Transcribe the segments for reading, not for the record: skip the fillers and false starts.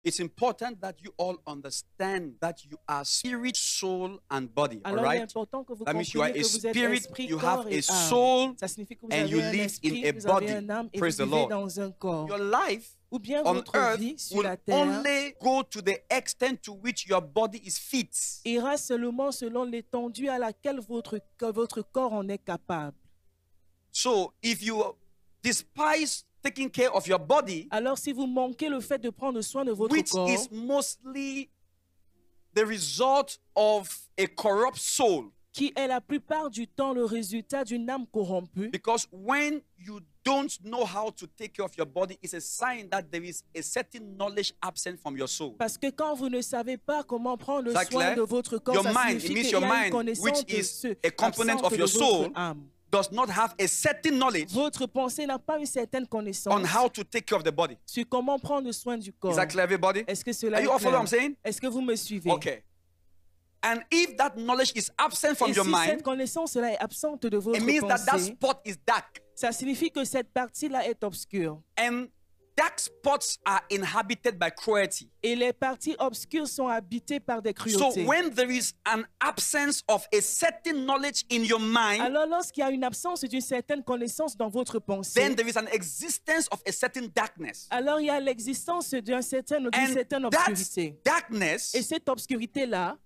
It's important that you all understand that you are spirit, soul, and body. All Alors, il est right? important que vous That means you are compreniez a que vous êtes spirit, esprit, you corps have et a âme. soul, Ça signifie que vous and you avez un live esprit, in a vous avez body. un âme et Praise vous the vivez Lord. dans un corps. Your life Ou bien on votre earth vie sur will la terre only go to the extent to which your body is fit. ira seulement selon l'étendue à laquelle votre corps en est capable. So if you despise taking care of your body, Alors, si vous manquez le fait de prendre soin de votre which corps, is mostly the result of a corrupt soul, qui est la plupart du temps le résultat d'une âme corrompue, because when you don't know how to take care of your body, it's a sign that there is a certain knowledge absent from your soul. parce que quand vous ne savez pas comment prendre Is that soin clear? de votre corps, Your ça mind, it signifie means qu'il your y a une mind, connaissance which de is ce a component absente of your de votre soul, âme. does not have a certain knowledge Votre pensée n'a pas une certaine connaissance on how to take care of the body. sur comment prendre soin du corps. Is that clear, everybody? Est-ce que cela Are est you all following what clair? I'm saying? Est-ce que vous me suivez? Okay. And if that knowledge is absent from Et your si cette mind, connaissance-là est absente de votre it means that that pensée, spot is dark. ça signifie que cette partie-là est obscure. And dark spots are inhabited by cruelty. Et les parties obscures sont habitées par des So cruautés. when there is an absence of a certain knowledge in your mind, Alors, lorsqu'il y a une absence d'une certaine connaissance dans votre pensée, then there is an existence of a certain darkness. alors il y a l'existence d'une certaine And that obscurité. darkness Et cette obscurité-là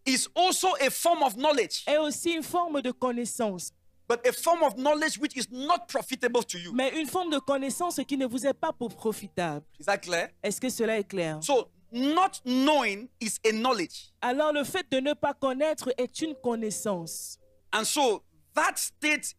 is also a form of knowledge, est aussi une forme de connaissance, but a form of knowledge which is not profitable to you. mais une forme de connaissance qui ne vous est pas pour profitable. Is that clear? Est-ce que cela est clair? So not knowing is a knowledge. Alors, le fait de ne pas connaître est une connaissance. And so that state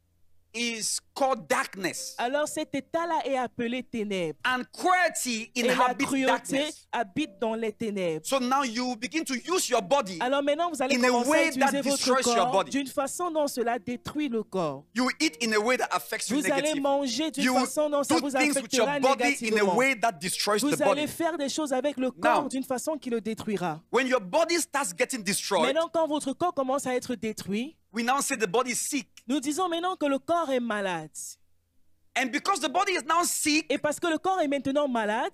is called darkness. Alors, cet état-là est appelé ténèbres. And cruelty Et la inhabits cruauté darkness. habite dans les ténèbres. So now you begin to use your body. Alors maintenant, vous allez In a commencer à way utiliser that votre destroys your corps body. d'une façon dont cela détruit le corps. You eat in a way that affects you Vous allez negatively. manger d'une You façon dont ça do vous things with your affectera body in a négativement. way that destroys the Vous allez body. faire des choses avec le corps Now, d'une façon qui le détruira. When your body starts getting destroyed, Maintenant, quand votre corps commence à être détruit, we now say the body is sick. nous disons maintenant que le corps est malade. And because the body is now sick, Et parce que le corps est maintenant malade,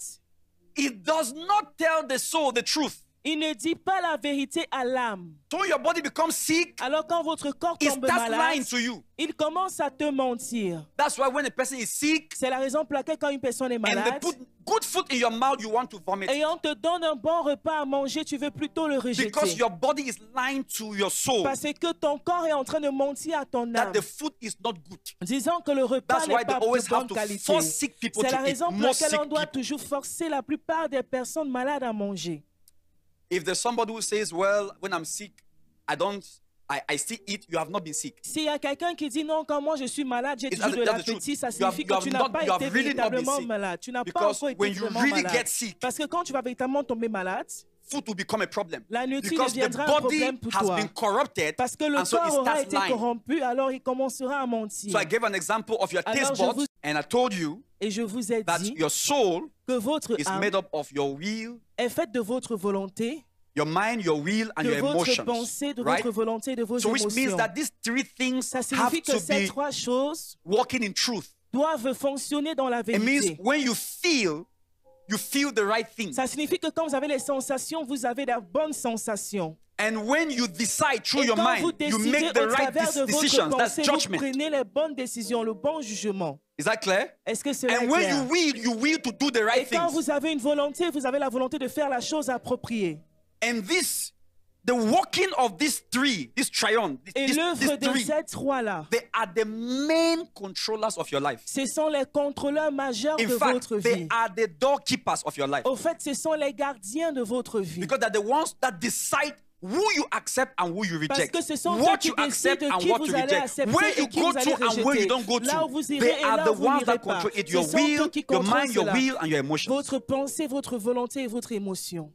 it does not tell the soul the truth. il ne dit pas la vérité à l'âme. So when your body becomes sick, Alors quand votre corps it tombe starts malade, lying to you. il commence à te mentir. That's why when a person is sick C'est la raison pour laquelle quand une personne est and they malade, put good food in your mouth, you want to vomit. et on te donne un bon repas à manger, tu veux plutôt le Because rejeter. your body is lying to your soul Parce que ton corps est en train de mentir à ton that âme, the food is not good. disant que le repas That's why n'est they pas de always have bonne to qualité. force sick people C'est la to eat, raison pour more laquelle sick on doit people. toujours forcer la plupart des personnes malades à manger. If there's somebody who says, well, when I'm sick, I still eat, you have not been sick. S'il y a quelqu'un qui dit non, quand moi je suis malade, j'ai toujours de that's the l'appétit, truth. ça You have- signifie you que have tu n'as not- pas you have été really not been véritablement sick. malade. Tu n'as pas Because encore été when you vraiment really malade. get sick, Parce que quand tu vas véritablement tomber malade, food will become a problem. la nourriture Because the deviendra un body problème pour has toi. been corrupted, Parce que le and so it corps aura starts été lying. corrompu, alors il commencera à mentir. So I gave an example of your Alors, taste je buds, vous- and I told you Et je vous ai that dit your soul que votre is âme made up of your will, est faite de votre volonté, your mind, your will, and de your votre emotions. pensée, de Right? votre volonté, de vos So which means émotions. that these three things Ça have signifie que to ces be trois choses walking in truth. doivent fonctionner dans la It means vérité. when you feel the right thing. Ça signifie que quand vous avez les sensations, vous avez la bonne sensation. And when you decide through Et your quand vous mind, you décidez make the au right travers de votre decisions. That's pensée, vous judgment. prenez les bonnes décisions, le bon jugement. Is that clear? Est-ce que cela est And when clair? you will to do the Et right quand things. vous avez une volonté, vous avez la volonté de faire la chose appropriée. And the working of these three, this triune, Et these l'œuvre de three, ces trois-là, they are the main controllers of your life. ce sont les contrôleurs majeurs In de fact, votre they vie. are the doorkeepers of your life. Au fait, ce sont les gardiens de votre vie. Because they're the ones that decide who you accept and who you Parce reject. que ce sont eux What qui you accept décident and qui what vous you allez reject. accepter Where et you qui go vous allez to and where you rejeter. don't go Là où to. vous irez They et are là the où vous ones n'irez that pas. control it. Ce Your sont will, eux qui your contrôlent mind, your cela. will, and your emotions. Votre pensée, votre volonté et votre émotion.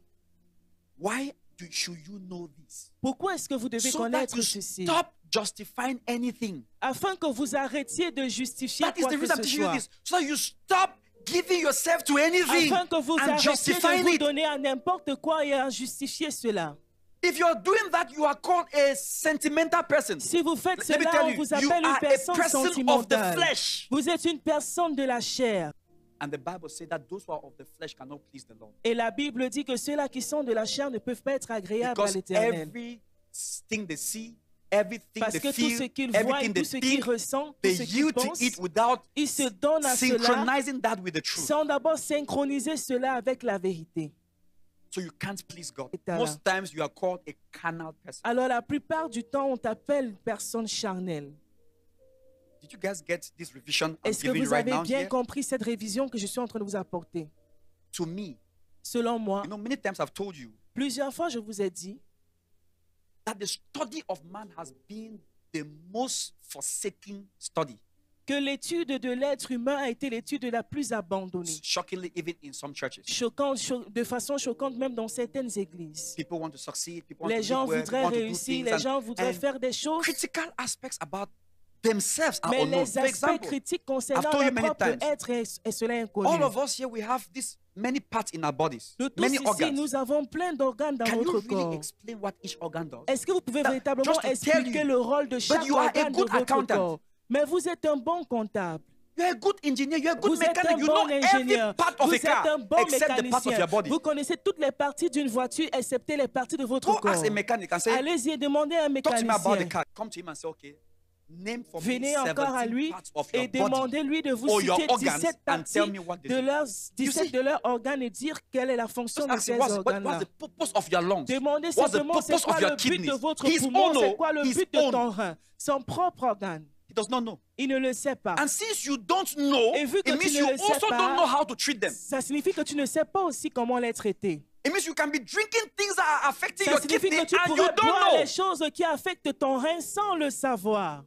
Why should you know this? Pourquoi est-ce que vous devez So that connaître you ceci? stop justifying anything. Afin que vous arrêtiez de justifier That is quoi the que reason I'm ce teaching you soit. this. So that you stop giving yourself to anything Afin que vous and arrêtiez justifying de vous it. donner à n'importe quoi et à justifier cela. If you're doing that, you are called a sentimental person. Si vous faites Let me cela, tell on you, vous you appelle une are a personne person of the sentimentale. flesh. Vous êtes une personne de la chair. And the Bible says that those who are of the flesh cannot please the Lord. Et la Bible dit que ceux-là qui sont de la chair ne peuvent pas être agréables à Because l'Éternel. everything they see, everything Parce they que tout feel, ce qu'ils voient, everything tout they ce qu'ils think, ressentent, tout they ce qu'ils yield to pensent, it without ils se donnent à cela synchronizing that with the truth. sans d'abord synchroniser cela avec la vérité. So you can't please God. Et Most times you are called a carnal person. Alors la plupart du temps, on t'appelle une personne charnelle. Did you guys get this revision I'm Est-ce que giving you vous right avez now bien here? compris cette révision que je suis en train de vous apporter? To me, Selon moi, you know, many times I've told you plusieurs fois je vous ai dit that the study of man has been the most forsaken study. que l'étude de l'être humain a été l'étude la plus abandonnée. Shockingly, even in some churches. De façon choquante même dans certaines églises. People want to succeed, people want Les to gens live well, voudraient want to do réussir, things, les and gens voudraient faire des choses, critical aspects about themselves are mais unknown. les For aspects example, critiques concernant told you leur many propre times, être est cela inconnu. all of us here, we have this many parts in our bodies, Nous tous many ici, organs. nous avons plein d'organes dans Can you notre really corps. explain what each organ does? Est-ce que vous pouvez Now, véritablement just to tell expliquer you, le rôle de chaque you are a organe de good votre accountant. corps? Mais vous êtes un bon comptable. You're a good engineer, you're a good Vous êtes un mechanic, you bon know ingénieur. every part of Vous a êtes car un bon except the parts of mécanicien. your body. Vous connaissez toutes les parties d'une voiture, excepté les parties de votre Go corps. ask a mechanic and say, Allez-y et demandez à un talk to me about the mécanicien. car. Come to him and say, okay, name for me Venez encore à 17 lui parts of et your body demandez-lui de vous or your citer organs 17 and tell parties me what they de do. leurs, You 17 see? de leurs organes et dire quelle est la fonction Just de ask him, ces what's organes-là. the purpose of your lungs? Demandez What's the simplement c'est purpose quoi of le your but de kidneys? votre His poumon, own, c'est quoi le his but de own. ton rein, son propre organe. He does not know. Il ne le sait pas. And since you don't know, Et vu que it tu means ne you le sais also pas, don't know how to treat them. Ça signifie que tu ne sais pas aussi comment les traiter. It means you can be drinking things that are affecting Ça your signifie kidney que tu and you pourrais don't boire know. les choses qui affectent ton rein sans le savoir.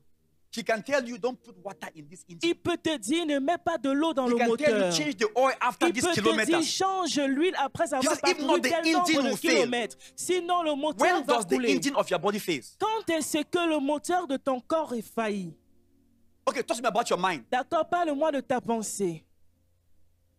He can tell you, don't put water in this engine. Il peut te dire, ne mets pas de l'eau dans He le can tell you, moteur. change the oil after Il this peut te kilometer. dire, change l'huile après avoir says, if parcouru not, the tel nombre engine de will fail. kilomètres. Sinon, le moteur When va does the couler. engine of your body fail? Quand est-ce que le moteur de ton corps est failli? Okay, talk to me about your mind. D'accord, parle-moi de ta pensée.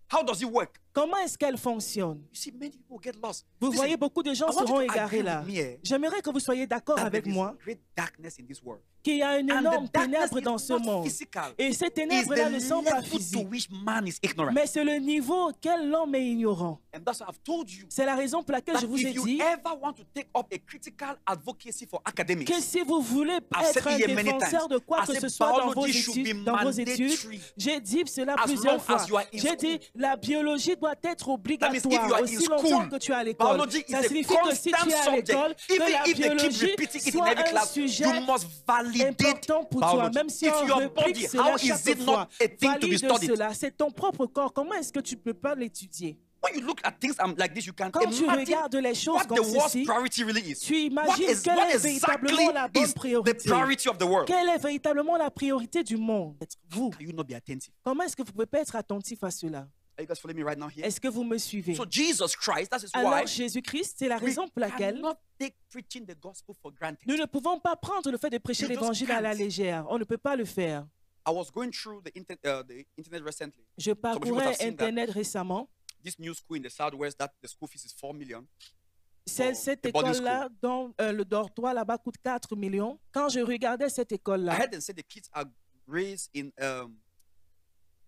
How does it work? Comment est-ce qu'elle fonctionne? You see, many people get lost. Vous Listen, voyez, beaucoup de gens I want you seront to égarés agree là. with me, eh, J'aimerais que vous soyez d'accord that avec there is moi great darkness in this world. qu'il y a une And énorme the darkness ténèbre dans is ce not monde. physical. Et ces It's ténèbres-là ne the sont pas level to physiques. which man is ignorant. Mais c'est le niveau auquel l'homme est ignorant. And that's why I've told you C'est la raison pour laquelle that je vous ai if you dit ever want to take up a critical advocacy for academics, que si vous voulez I've said être un it here many défenseur times. de quoi I que said ce soit dans vos biology should be études, mandatory j'ai dit cela as plusieurs long fois. as you are in J'ai school. dit la biologie doit être That means if you obligatoire are aussi in longtemps school, que tu es à l'école. biology is Ça a signifie que si tu es constant à l'école, subject. que Even la if they keep biologie repeating it in soit every un class, sujet you must validate important pour toi. biology. Même si If on your réplique body, cela how is chaque it fois, not a thing to be valide studied? cela. C'est ton propre corps. Comment est-ce que tu ne peux pas l'étudier? When you look at things like this, you can Quand tu imagine regardes les choses what comme the world's ceci, priority really is. tu What imagines is quelle what est exactly véritablement la bonne is the priorité. priority of the world? Quelle est véritablement la priorité du monde? Vous. Can you not be attentive? Comment est-ce que vous ne pouvez pas être attentif à cela? Are you guys following me right now here? Est-ce que vous me suivez? So Jesus Christ, that is why Alors Jésus-Christ, c'est la we raison pour laquelle cannot take preaching the gospel for granted. nous ne pouvons pas prendre le fait de prêcher You just l'évangile à la can't. légère. On ne peut pas le faire. I was going through the internet recently. Je people have parcourais seen that. Internet récemment. This new school in the southwest, that the school fees is 4 million. Cette the boarding école-là, dont le dortoir là-bas coûte 4 millions. Quand je regardais cette I école-là, heard them say the kids are raised in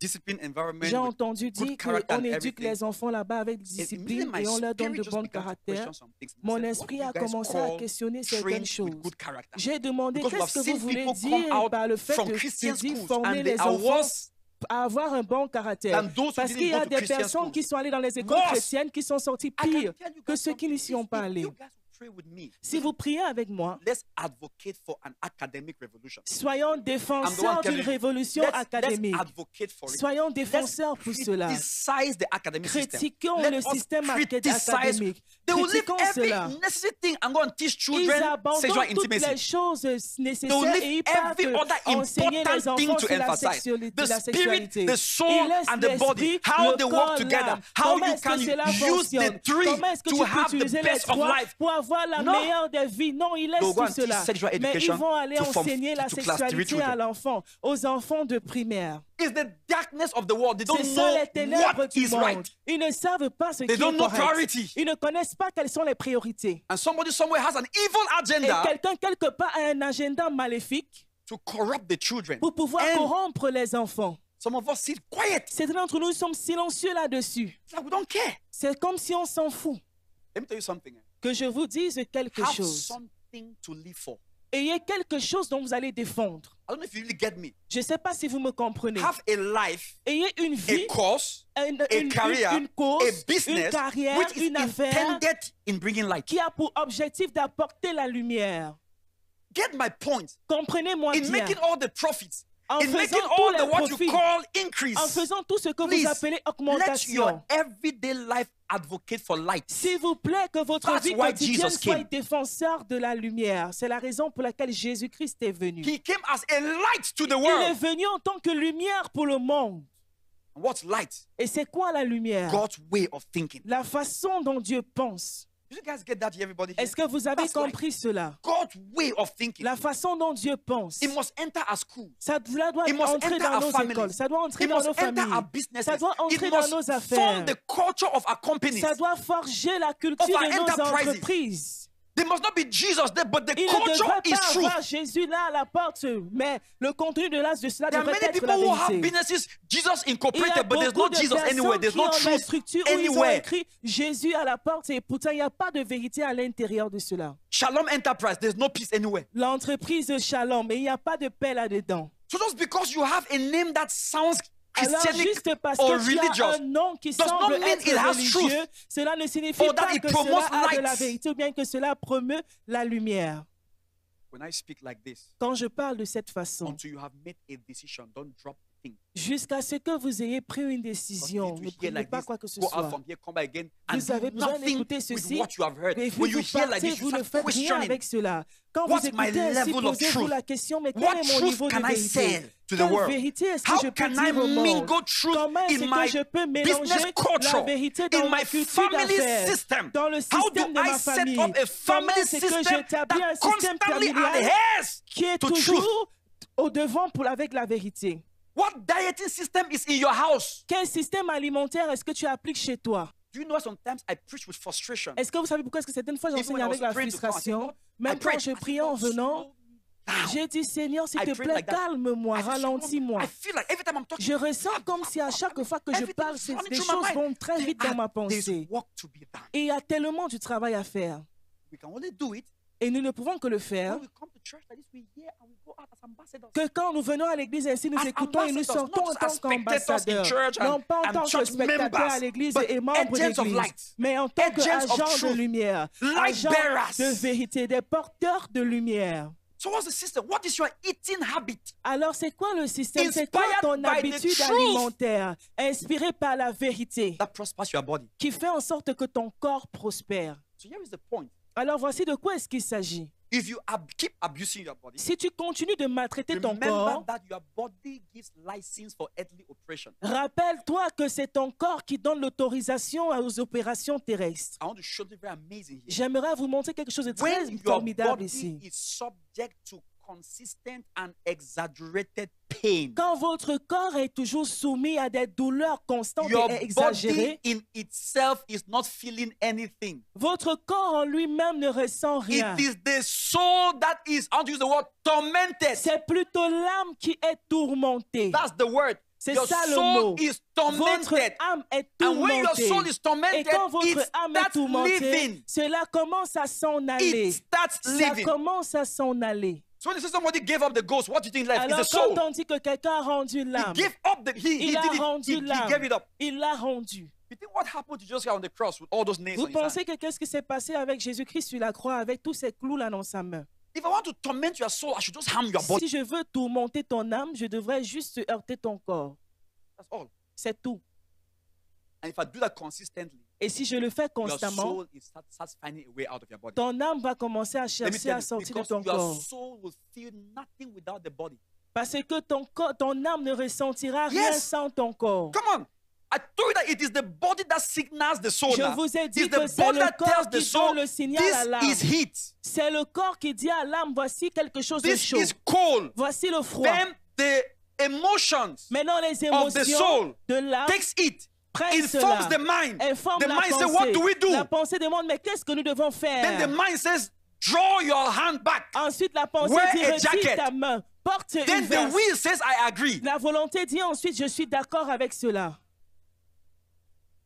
disciplined environment. j'ai with entendu good dire character qu'on and éduque everything. les enfants là-bas avec And discipline immediately et on leur donne spirit de just bon began to caractère. question some things. And I Mon said, what esprit do you a guys commencé à call questionner trained certaines with choses. good character? J'ai demandé Because we qu'est-ce have que vous seen voulez people come dire out par le fait from de Christian dire schools former and they les are enfants worse à avoir un bon caractère. than those who Parce didn't qu'il y go a to des Christian personnes schools. qui sont allées dans les écoles Worse. chrétiennes qui sont sorties I can pires tell you que guys ceux qui n'y something. sont pas If allés. you guys will pray with me, Si vous priez avec moi, let's advocate for an academic revolution. soyons défenseurs d'une révolution académique. Let's advocate for it. Soyons défenseurs pour cela. Criticize the academic system. Critiquons Let le us système criticize. académique. They will leave Critiquons every cela. necessary thing and go and teach Ils children abandonnent sexual toutes les intimacy. choses They will nécessaires et leave ils partent every other enseigner les important thing enfants to sur la emphasize. sexualité. The La spirit, sexualité. the Ils soul, laissent and the body. l'esprit, How le they work corps, together. l'âme. How Comment you est-ce que can cela use fonctionne? the three Comment est-ce que to tu peux have the utiliser les best of trois life. pour avoir la No. meilleure des vies? Non, ils laissent They'll go tout and teach cela. sexual Mais ils education vont aller to form- enseigner la to class 3 sexualité à children. l'enfant, aux enfants de primaire. It's the darkness of the world. They don't C'est ça les know ténèbres what du is monde. right. Ils ne savent pas ce They qui est don't know correct. priority. Ils ne connaissent pas quelles sont les priorités. And somebody somewhere has an evil Et agenda quelqu'un quelque part a un agenda maléfique to corrupt the children. pour pouvoir And corrompre les enfants. Some of us sit quiet. Certains d'entre nous sommes silencieux là-dessus. It's like we don't care. C'est comme si on s'en fout. Let me tell you something. Que je vous dise quelque Have chose. something to live for. Ayez quelque chose dont vous allez défendre. I don't know if you really get me. Je ne sais pas si vous me comprenez. Have a life, Ayez une a vie, cause, une career, une cause, a une business carrière, which is une affaire intended in bringing light. qui a pour objectif d'apporter la lumière. Get my point. Comprenez-moi In bien. making all the profits, En in faisant making tous all les the what you profits, call increase, en faisant tout ce que please, vous appelez let augmentation. your everyday life advocate for light. S'il vous plaît, que votre That's vie why quotidienne Jesus soit came. défenseur de la lumière. C'est la raison pour laquelle Jésus-Christ est venu. He came as a light to the Il est world. venu en tant que lumière pour le monde. And what's light? Et c'est quoi la lumière? God's way of thinking. La façon dont Dieu pense. Did you guys get that, everybody? Here? Est-ce que vous avez That's light. compris cela? God's way of thinking. La façon dont Dieu pense. It must enter our school. Ça doit It must entrer enter dans our nos families. écoles. Ça doit entrer It dans must nos enter familles. our businesses. Ça doit It entrer dans nos must affaires. form the culture of our companies. Ça doit forger la culture Of our de nos enterprises. entreprises. There must not be Jesus there, but the Il ne culture devrait is pas truth. avoir Jésus là à la porte, mais le contenu de cela There are devrait many être people la who have vérité. businesses, Jesus Il y a incorporated, but there's beaucoup no de Jesus anywhere. personnes There's qui no ont des truth structures où ils ont anywhere. écrit Jésus à la porte et pourtant il n'y a pas de vérité à l'intérieur de cela. Shalom Enterprise, there's no peace anywhere. L'entreprise de Shalom, mais il n'y a pas de paix là-dedans. So just because you have a name that sounds Alors Christianic juste parce or que tu as religious, un nom qui does not semble mean être it has religieux, truth. cela ne signifie Or that pas it que promotes cela a de la light. vérité ou bien que cela promeut la lumière. when I speak like this, Quand je parle de cette façon, until you have made a decision, don't drop the thing. jusqu'à ce que vous ayez pris une Because décision, you ne need to priez hear like pas this, quoi que ce go out soit. from here, come back again, and Vous do avez besoin nothing d'écouter with ceci. what you have heard. Et When vous you hear like partez, this, you vous ne start faites rien questioning. avec cela. Quand What's vous my écoutez ainsi, level of posez-vous truth? la question, mais quel What est mon truth niveau de can I vérité? sell to the Quelle world? vérité est-ce que How je peux can I dire au monde? mingle truth Comment est-ce in que my je peux business mélanger la culture, vérité dans in ma my culture family d'affaires, system? dans le How système do de I ma set famille? up a Comment family est-ce que system j'établis un that système constantly familial adheres qui est to truth? toujours au devant avec la vérité? What dieting system is in your house? Quel système alimentaire est-ce que tu appliques chez toi? Do you know sometimes I preach with frustration? Est-ce que vous savez pourquoi est-ce que certaines fois Even j'enseigne when I avec was la praying to come, I said, frustration? Lord, Même I prayed. quand je I said, priais en Lord, venant, slow me down. j'ai dit Seigneur, s'il I te prayed plaît, like that. calme-moi, I said, slow me. ralentis-moi. I feel like every time I'm talking, Je ressens comme si à chaque fois que je everything parle, is running les through my choses mind. vont très vite dans ma There's pensée. work to be done. Et il y a tellement du travail à faire. We can only do it Et nous ne pouvons que le faire when we come to church like this. We hear and we go out as ambassadors. que quand nous venons à l'église ainsi, nous As écoutons et nous ambassadors, sortons not en as tant spectators qu'ambassadeurs. in church Non pas en and tant que church spectateurs à members, l'église but et membres agents of d'église, light, mais en tant agents of qu'agents de truth, lumière, light agents bearers. de vérité, des porteurs de lumière. So what's the system? What is your eating habit? Alors, c'est quoi le système? C'est quoi Inspired ton by the habitude truth. alimentaire, inspirée par la vérité, That prospers your body. qui fait en sorte que ton corps prospère? So here is the point. Alors, voici de quoi est-ce qu'il s'agit. If you keep abusing your body, Si tu continues de maltraiter ton remember corps, that your body gives license for earthly operation. rappelle-toi que c'est ton corps qui donne l'autorisation aux opérations terrestres. I want to show you very amazing here. J'aimerais vous montrer quelque chose de très When your formidable body ici. is subject to consistent and exaggerated pain, Quand votre corps est toujours soumis à des douleurs constantes your et exagérées, body in itself is not feeling anything. votre corps en lui-même ne ressent rien. It is the soul that is, I want to use the word, tormented. C'est plutôt l'âme qui est tourmentée. That's the word. C'est Your ça le soul mot. is Votre tormented. âme est And when your soul tourmentée. is Et tormented, quand votre it âme est starts tourmentée, living. cela commence à s'en aller. It starts Ça living. commence à s'en aller. So when you say somebody gave up the ghost, what do you think left? Alors It's the soul. quand on dit que quelqu'un a rendu He l'âme, gave up the, he il a did it. rendu He l'âme. gave it up. Il l'a rendu. You think what happened to Jesus on the cross with all those nails Vous on his hand? pensez que qu'est-ce qui s'est passé avec Jésus-Christ sur la croix avec tous ces clous là dans sa main? If I want to torment your soul, I should just harm your body. Si je veux tourmenter ton âme, je devrais juste heurter ton corps. That's all. C'est tout. And if I do that consistently, Et si je le fais your constamment, soul starts finding a way out of your body. ton âme va commencer à Let me chercher tell à you, sortir de because ton your corps. soul will feel nothing without the body. Parce que ton âme ne ressentira rien Yes. sans ton corps. Come on. I told you that it is the body that signals the soul. Je now. vous ai It's dit the que c'est body le that corps tells the qui soul, donne le signal à this l'âme. is heat. C'est le corps qui dit à l'âme, voici quelque chose de This chaud. is cold. Voici le froid. Then the emotions Maintenant, les of the émotions soul de l'âme takes it. prennent Informs cela. the mind. Informent The la mind says, pensée. what do we do? La pensée demande, mais qu'est-ce que nous devons Then the faire? mind says, Draw your hand back. Ensuite, la pensée Wear dit, a retire jacket. ta main, porte une Then the veste. will says, I agree. La volonté dit ensuite, je suis d'accord avec cela.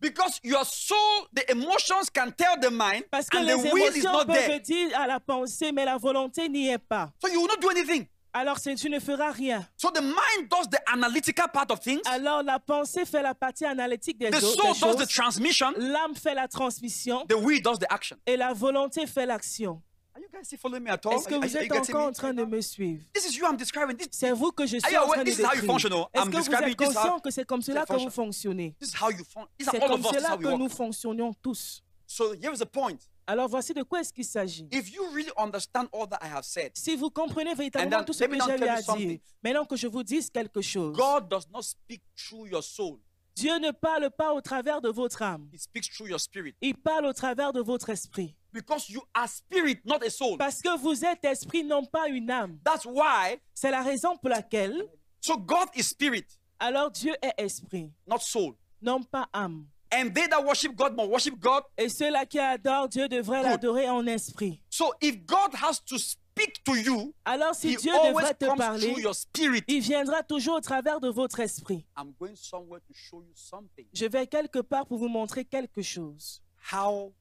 Because your soul, the emotions can tell the mind, Parce que and les the will is émotions not there. peuvent dire à la pensée, mais la volonté n'y est pas. So you will not do anything. Alors tu ne feras rien. So the mind does the analytical part of things. Alors la pensée fait la partie analytique des The des soul does the choses. transmission. L'âme fait la transmission The will does the action. et la volonté fait l'action. Are you guys still following me at all? Est-ce que Are you vous êtes getting encore en me? train de me suivre? This is you I'm describing. C'est vous que je Are suis you en aware? train de This is how you function. décrire. I'm Est-ce que vous describing êtes this is how conscient que c'est comme cela que vous function. fonctionnez? This is how you function. These are C'est all comme of us. This is cela how we que nous work. fonctionnions tous. So here is the point. Alors voici de quoi est-ce qu'il s'agit. If you really understand all that I have said, Si vous comprenez And véritablement then, tout ce let que me now j'ai eu tell you à something. dire, maintenant que je vous dise quelque chose, God does not speak through your soul. Dieu ne parle pas au travers de votre âme. He speaks through your spirit. Il parle au travers de votre esprit. Because you are spirit, not a soul. Parce que vous êtes esprit, non pas une âme. That's why. C'est la raison pour laquelle, So God is spirit, alors Dieu est esprit, not soul. non pas âme. And they that worship God must worship God. Et ceux-là qui adorent Dieu devraient Good. l'adorer en esprit. So if God has to speak to you, Alors si He Dieu always devrait te comes parler, through your spirit. il viendra toujours au travers de votre esprit. I'm going somewhere to show you something. Je vais quelque part pour vous montrer quelque chose. How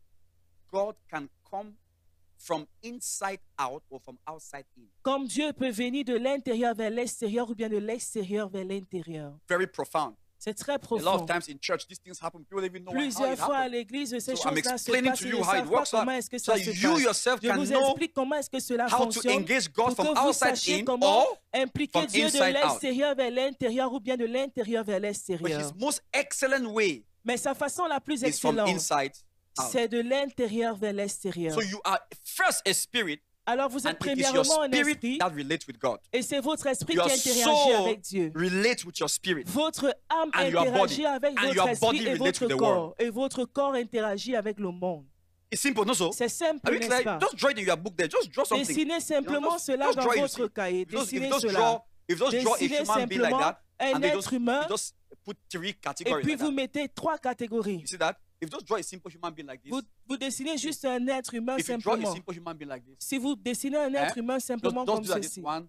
God can come from inside out or from outside in. Comme Dieu peut venir de l'intérieur vers l'extérieur ou bien de l'extérieur vers l'intérieur. Very profound. C'est très A lot profond. of times in church, these things happen. People don't even know how Plusieurs it fois à happened. l'église, ces So I'm choses-là se explaining passent. to Ils you ne how it savent pas works out, comment est-ce que so ça se you passe. yourself Je can vous know explique comment est-ce que cela how to fonctionne engage God pour from que vous outside sachiez in comment or impliquer from Dieu de inside out. l'extérieur vers l'intérieur ou bien de l'intérieur vers But l'extérieur. his most excellent way Mais sa façon la plus is from excellente, inside out. c'est de l'intérieur vers l'extérieur. So you are first a spirit, Alors vous êtes and it is your premièrement un spirit esprit that relates with God. et c'est votre esprit Your qui interagit soul avec Dieu. relates with your spirit. Votre âme And your interagit body. avec And votre your esprit body et relates votre with the corps. world. Et votre corps interagit avec le monde. It's simple, no so? C'est simple, Are you n'est-ce excited? pas? Just draw it in your book there. Just draw something. Dessinez simplement just- cela just dans draw it, you votre see. cahier. If you Dessinez just cela. draw a Dessinez human being like simplement that, un and they être humain just put three et categories puis like vous that. mettez trois catégories. You see that? If you just draw a simple human being like this, Vous dessinez juste un être humain if you draw a simplement. simple human being like this, Si vous dessinez un être humain simplement just comme do like this. ceci, 1,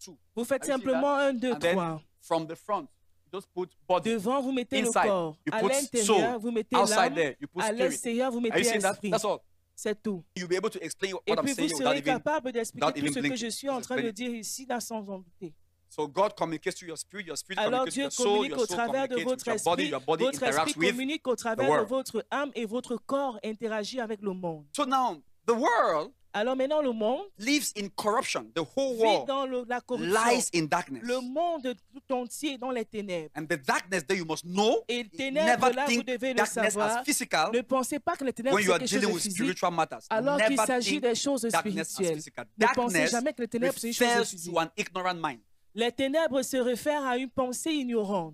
2. vous faites Have you seen simplement un, deux, And then trois. from the front, you just put body. Devant, vous mettez le Inside, corps. you À put l'intérieur, soul. vous mettez Outside l'âme. there, you put À spirit. l'extérieur, vous Have you mettez seen that? l'esprit. That's all. C'est tout. You'll be able to explain Et what I'm puis saying vous without serez even. capable d'expliquer without tout even ce que blinking. je suis en Just train de explain dire ici dans son douter. So God communicates to your spirit Alors communicates to Dieu your soul communique au soul travers de communicates votre with esprit, your body votre esprit interacts with. communique au travers de world. votre âme et votre corps interagit avec le monde. So now, the world Alors maintenant le monde lives in corruption. The whole vit world dans la corruption. lies in darkness. Le monde tout entier est dans les ténèbres. And the darkness there you must know, Et les ténèbres never là, vous think devez le darkness savoir. as physical Ne pensez pas que les ténèbres when you c'est are quelque chose dealing de with physique, spiritual matters. alors qu'il Never s'agit think des choses darkness as spirituelles. physical. Ne pensez Darkness jamais que les ténèbres c'est une chose de refers physique. to an ignorant mind. Les ténèbres se réfèrent à une pensée ignorante.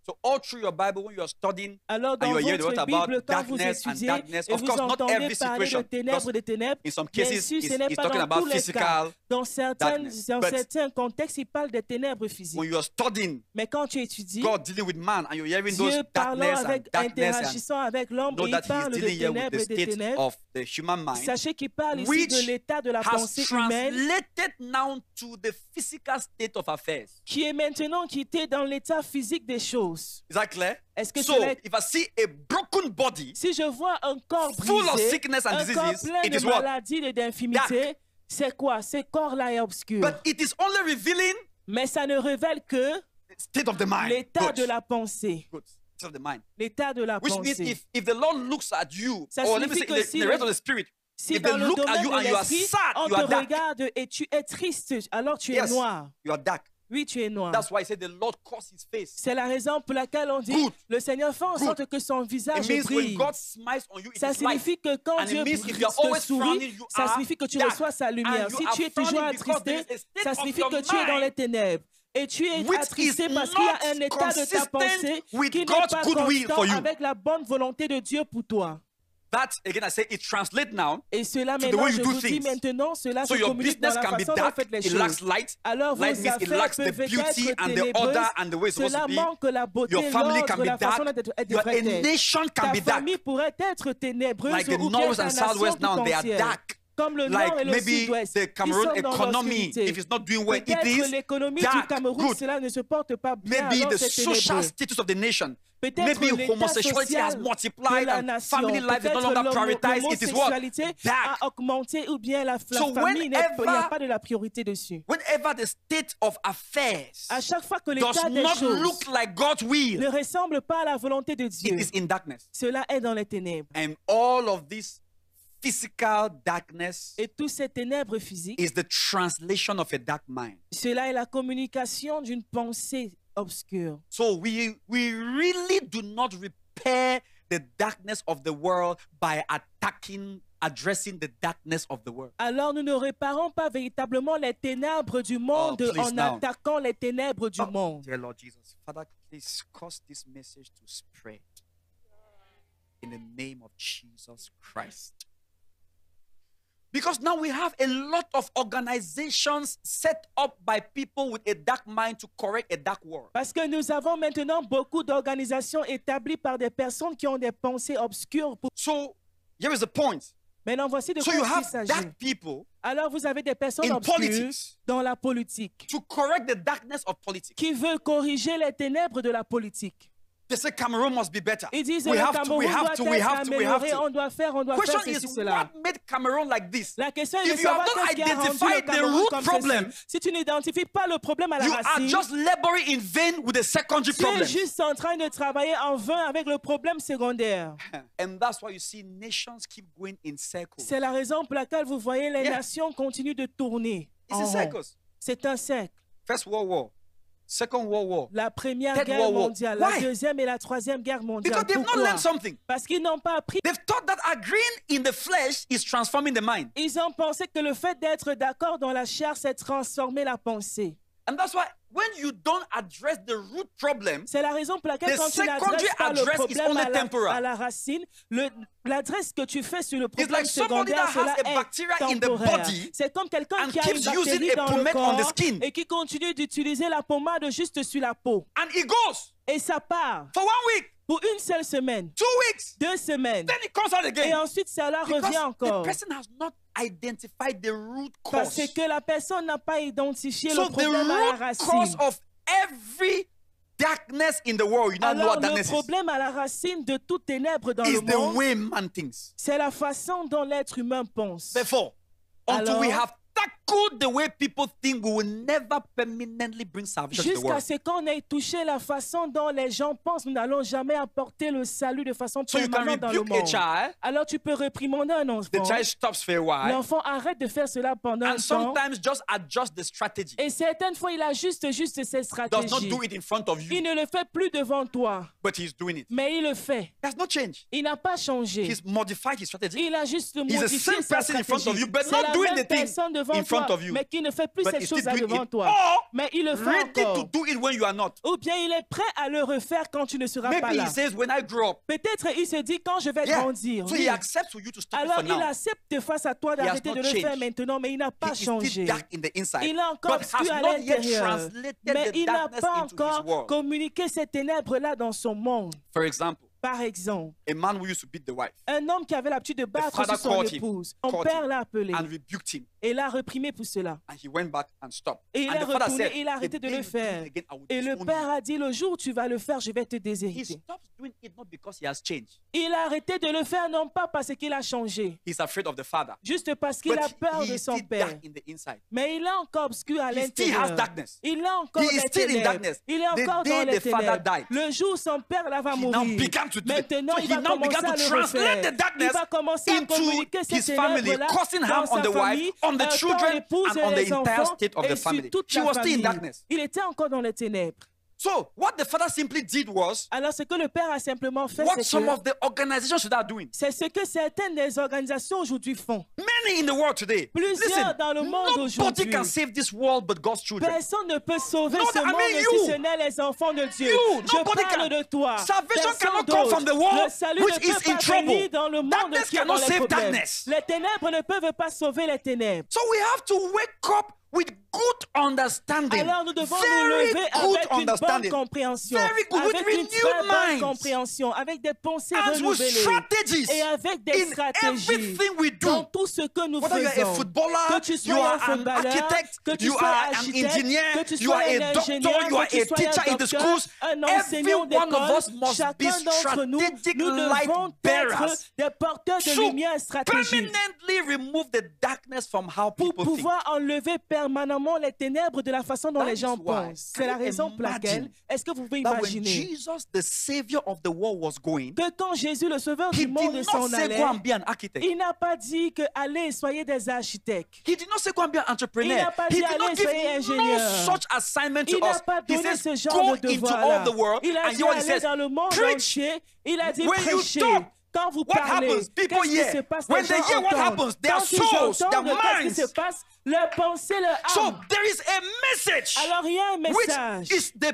So all through your Bible, when you are studying, Alors dans and you are hearing votre what about Bible, quand vous darkness and étudiez darkness, et of vous course, not entendez every parler de situation, ténèbres, because des ténèbres, in some bien cases, sûr, ce n'est he's pas talking dans about tous les cas. physical Dans darkness. But certains contextes, il parle des ténèbres physiques. when you are studying Mais quand tu étudies, God dealing with man and you're hearing those Dieu parlant darkness and avec, darkness and interagissant avec l'homme, know et that il parle he's de dealing here with ténèbres the et des state ténèbres, of the human mind, sachez qu'il parle ici which de l'état de la has pensée humaine translated now to the physical state of affairs. qui est maintenant quitté dans l'état physique des choses. Is that clear? Est-ce que So, cela est... if I see a broken body, Si je vois un corps full of brisé, sickness and un corps diseases, plein it de is what? maladies et d'infimités, c'est quoi? Ce corps-là est obscur. But it is only revealing Mais ça ne révèle que the state of the mind. l'état Good. de la pensée. Good. State of the mind. L'état de la Which means pensée. if the Lord looks at you, Ça or let me say signifie que in si the le- rest of the spirit, Si if dans they le look at domaine you de and you are l'esprit, sad, on you te are dark. regarde et tu es triste, alors tu es Yes. noir. You are dark. Oui, tu es noir. That's why he said the Lord caused his face. C'est la raison pour laquelle on dit Good. le Seigneur fait en Good. sorte que son visage It means when brille. God smiles on you, it Ça is light. signifie que quand And it Dieu means if you are te always sourit, frowning, you ça are signifie que tu dark. reçois sa lumière. And you Si are tu es toujours frowning because there attristé, is a state ça of signifie your que tu es dans mind les ténèbres. Et tu es which attristé is parce qu'il y a not un état de ta consistent pensée with qui n'est God's pas good will constant for you. avec la bonne volonté de Dieu pour toi. That, again, I say it translates now. Et cela, the maintenant, way you je do vous dis things. maintenant, cela So se your communique dans business la can be façon dont vous dark, faites les it lacks choses. light. Alors Light vos means it affaires lacks the peuvent beauty être and the ténébreuses. order and the way it's supposed Cela to be. manque la beauté, Your family can l'ordre, be la façon dark. dont elle Your devrait être. nation can Ta be dark. famille pourrait être ténébreuse Like the ou bien North ta and nation Southwest tout now, they are entière. dark. Comme le like nord et le maybe sud-ouest, the ils Cameroon sont dans economy, l'obscurité. if it's not doing well, it Peut-être is l'économie du dark, Cameroun, good. cela ne se porte pas bien, Maybe alors the c'est social ténébreux. status of the nation. Peut-être Maybe l'état homosexuality has social de multiplied la and nation, family life is no peut-être longer prioritized. It is what? l'homosexualité Dark. a augmenté ou bien la So famille, il n'y a whenever- pas de la priorité dessus. Whenever the state of affairs À chaque fois que does l'état des not choses look like God's will, ne ressemble pas à la volonté de it Dieu, is in darkness. cela est dans les ténèbres. And all of this physical darkness Et toutes ces ténèbres physiques, is the translation of a dark mind. cela est la communication d'une pensée obscure. So we really do not repair the darkness of the world by addressing the darkness of the world. Alors nous ne réparons pas véritablement les ténèbres du monde please en now. attaquant les ténèbres du monde. Dear Lord Jesus, Father, please cause this message to spread in the name of Jesus Christ. Because now we have a lot of organizations set up by people with a dark mind to correct a dark world. Parce que nous avons maintenant beaucoup d'organisations établies par des personnes qui ont des pensées obscures. So here is the point. Maintenant, voici de So quoi you il have s'agit. dark people Alors, vous avez des personnes in obscures politics dans la politique to correct the darkness of politics. qui veulent corriger les ténèbres de la politique. They say Cameroon must be better. Ils disent We le have to, Cameroun we doit have être to, we have to, we have amélioré, to. on doit faire Question ceci, is, cela. what made Cameroon like this? La question est de If you have savoir not qu'est-ce qui a rendu le identified the Cameroun root comme problem, ceci. Si tu n'identifies pas le problème à la You are racine, just laboring in vain with the secondary tu es problem. juste en train de travailler en vain avec le problème secondaire. And that's why you see nations keep going in circles. C'est la raison pour laquelle vous voyez les Yeah. nations continuent de tourner It's en in rond. circles. C'est un cercle. First World War, Second World War. La première Third guerre World War. mondiale, Why? la deuxième et la troisième guerre mondiale. Because they've not Pourquoi? learned something. Parce qu'ils n'ont pas appris. They've thought that agreeing in the flesh is transforming the mind. Ils ont pensé que le fait d'être d'accord dans la chair, c'est transformer la pensée. And that's why when you don't address the root problem, C'est la raison pour laquelle The quand tu n'adresses secondary pas le address is problème only à temporal. la racine, l'adresse que tu fais sur le it's problème like somebody secondaire, that cela has a est bacteria in the temporaire. body C'est comme quelqu'un and qui a une keeps using bactérie a dans le pomade on the corps skin. et qui continue d'utiliser la pommade juste sur la peau. and it goes Et ça part for 1 week, pour une seule semaine, 2 weeks, 2 semaines. then it comes out Et again. ensuite, cela Because revient the encore. person has not identified the root Parce cause. que la personne n'a pas identifié So le the problème à la root cause racine. of every darkness in the world, you now know Alors, what le darkness is. problème à la racine de toute ténèbre dans le Is the monde, way man thinks. c'est la façon dont l'être humain pense. Therefore, until we Alors, have tackled the way people think, we will never permanently bring salvation to the Jusqu'à world. ce qu'on ait touché la façon dont les gens pensent, nous n'allons jamais apporter le salut de façon So you can permanente dans le rebuke a monde. child, Alors tu peux réprimander un the enfant. child stops for a while, L'enfant arrête de faire cela pendant un and temps. sometimes just adjust the strategy. Et certaines fois, il a juste ses Does not stratégies. do it in front of Il you, ne le fait plus devant toi, but he's doing it. mais il le fait. There's no change. Il n'a pas changé. He's modified his strategy. Il a juste He's the modifié same sa person in front of stratégie. you, but C'est not la doing même the thing personne devant in front toi, of you. mais qui ne fait plus But ces he's still choses-là doing devant it. toi. Or Mais il le fait ready to encore. do it when you are not. Ou bien il est prêt à le refaire quand tu ne seras pas Maybe là. he says, when I grow up. Peut-être il se dit quand je vais Yeah. grandir. So oui. he accepts for you to stop it Alors for il now. accepte face à toi He has d'arrêter not de le faire changed. maintenant, mais il n'a pas He is changé. still dark in the inside, Il a encore but has obscur à not yet l'intérieur, translated mais the il n'a darkness pas into his encore world. communiqué ces ténèbres-là dans son monde. For example, Par exemple, a man who used to beat the wife un homme qui avait l'habitude de battre father sur son caught him. épouse, son Caught père him. l'a appelé and rebuked him, et l'a réprimé pour cela. and he went back and stopped. Et il And est the father retourné said, et il a arrêté "The de day le you do it faire. again, I will Et le disown père you." a dit, le jour où tu vas le faire, je vais te He déshériter. stops doing it not because he has changed. Il a arrêté de le faire non pas parce qu'il a changé, He's afraid of the father. juste parce qu'il But a peur he de is son still père. dark in the inside. Mais il est encore obscur à He still has l'intérieur. darkness. Il a encore He is des still in ténèbres. darkness. Il est The encore day dans les the father ténèbres. died, Le jour où son père là va He now mourir, began to do it. maintenant So il he va now commencer began à to le translate refaire. the darkness Il va commencer à into communiquer ces his family, ténèbres-là causing dans harm on sa the famille, wife, on the heurtant children, l'épouse and et on the les entire enfants, state of et the sur family. toute She la was still in famille. darkness. Il était encore dans les ténèbres. So what the father simply did was Alors ce que le père a simplement fait, what c'est some que of the organizations should are doing. c'est ce que certaines des organisations aujourd'hui font. Many in the world today. Plusieurs Listen, dans le monde nobody aujourd'hui. can save this world but God's children. Personne ne peut sauver No, ce I mean monde you. si ce n'est les enfants de Dieu. You, Je nobody parle can. de toi. Salvation Personne cannot come from the d'autre. world Le salut which ne is peut in pas trouble. venir dans le monde Darkness qui est dans cannot les save problèmes. darkness. Les ténèbres ne peuvent pas sauver les ténèbres. So we have to wake up with good understanding. Alors nous devons nous Very lever good avec une bonne understanding. compréhension, Very good, with avec une très renewed bonne minds. compréhension, avec des pensées And with renouvelées strategies et avec des in stratégies everything we dans do. tout ce que nous Whether you are a faisons. footballer, Que tu you sois un are an footballeur, architect, que tu you sois are an architecte, engineer, que tu you sois are un a doctor, ingénieur, you are que tu a sois teacher un in the docteur, schools. un Every enseignant one of us d'école, must be chacun d'entre nous, strategic nous light devons être bearers des porteurs de to lumière stratégique permanently remove the darkness from how pour people think. pouvoir enlever permanemment les ténèbres de la façon dont That les is gens why. pensent. C'est Can la you raison pour laquelle, imagine est-ce que vous pouvez That when imaginer Jesus, the Savior of the world, was going, que quand Jésus, le sauveur he du monde, did not s'en say allait, go and be an architect. il n'a pas dit que allez, soyez des architectes. He did not say go and be an Il entrepreneur. n'a pas He dit, did not allez, give soyez no ingénieur. such assignment to Il n'a us. pas He donné says ce genre go de into all devoir-là. the world. Il a And dit you know what he aller says? dans le monde Preach. entier. Il a dit When you prêcher. talk, Quand vous what parlez, happens? People qu'est-ce qui hear. se passe? When Les they gens hear what entendent. happens, their Quand ils souls, their entendent, qu'est-ce qui minds. se passe? Leur pensée, leur So âme. there is a message Alors il y a un message which is the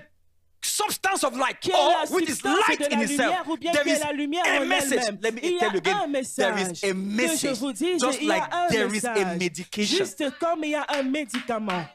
substance of light, qui est la or which is substance light de in la itself. lumière ou bien There qui est is la lumière a en message. elle-même. Let me Il y tell you a again. un There message. is a Que je message. vous dise, Just il y like a un there is a message. medication. Juste comme il y a un médicament.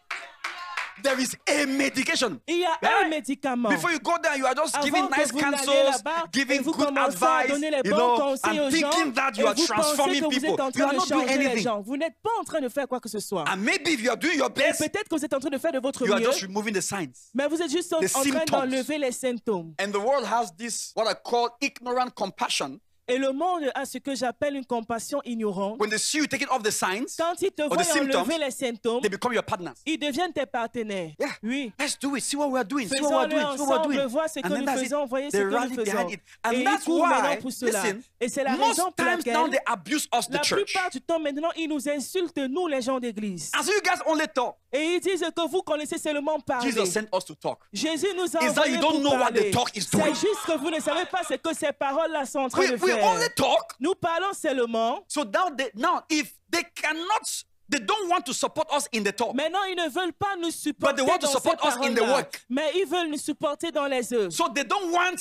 There is a medication. Il y a Right? un médicament. Before you go there, you are just Avant giving que nice vous n'alliez counsels, là-bas, et giving vous good commencez à advice, donner les you bons know, conseils and aux gens, thinking that et you are vous pensez transforming que vous people. êtes en You train are de not doing changer les anything. gens. Vous n'êtes pas en train de faire quoi que ce soit. And maybe if you are doing your Et best, peut-être que vous êtes en train de faire de votre you are mieux, just removing the signs. mais vous êtes juste en the train symptoms. d'enlever les symptômes. And the world has this, what I call ignorant compassion. Et le monde a ce que j'appelle une compassion ignorante. When they see you taking off the signs, Quand ils te the voient symptoms, enlever les symptômes, they become your partners. ils deviennent tes partenaires. Yeah. Oui. Let's do it. See what we are doing. See what we are Faisons-le doing. See what we are ensemble, doing. voir ce que And then nous that's faisons, it. voyez ce They que nous rally faisons. behind it. Et And ils that's courent maintenant why, pour cela. listen, Et c'est la raison most pour times now laquelle they abuse us, the la church. plupart du temps maintenant, ils nous insultent, nous les gens d'église. And so you guys only talk. Et ils disent que vous connaissez seulement parler. Jesus sent us to talk. Jésus nous a Is that envoyés you don't pour know what parler. the talk is C'est doing? juste que vous ne savez pas ce que ces paroles-là sont en train de We faire. only talk. Nous parlons seulement. So now if they cannot, they don't want to support us in the talk. Maintenant, ils ne veulent pas nous supporter But they want to dans support ces us in the paroles-là. work. Mais ils veulent nous supporter dans les œuvres. So they don't want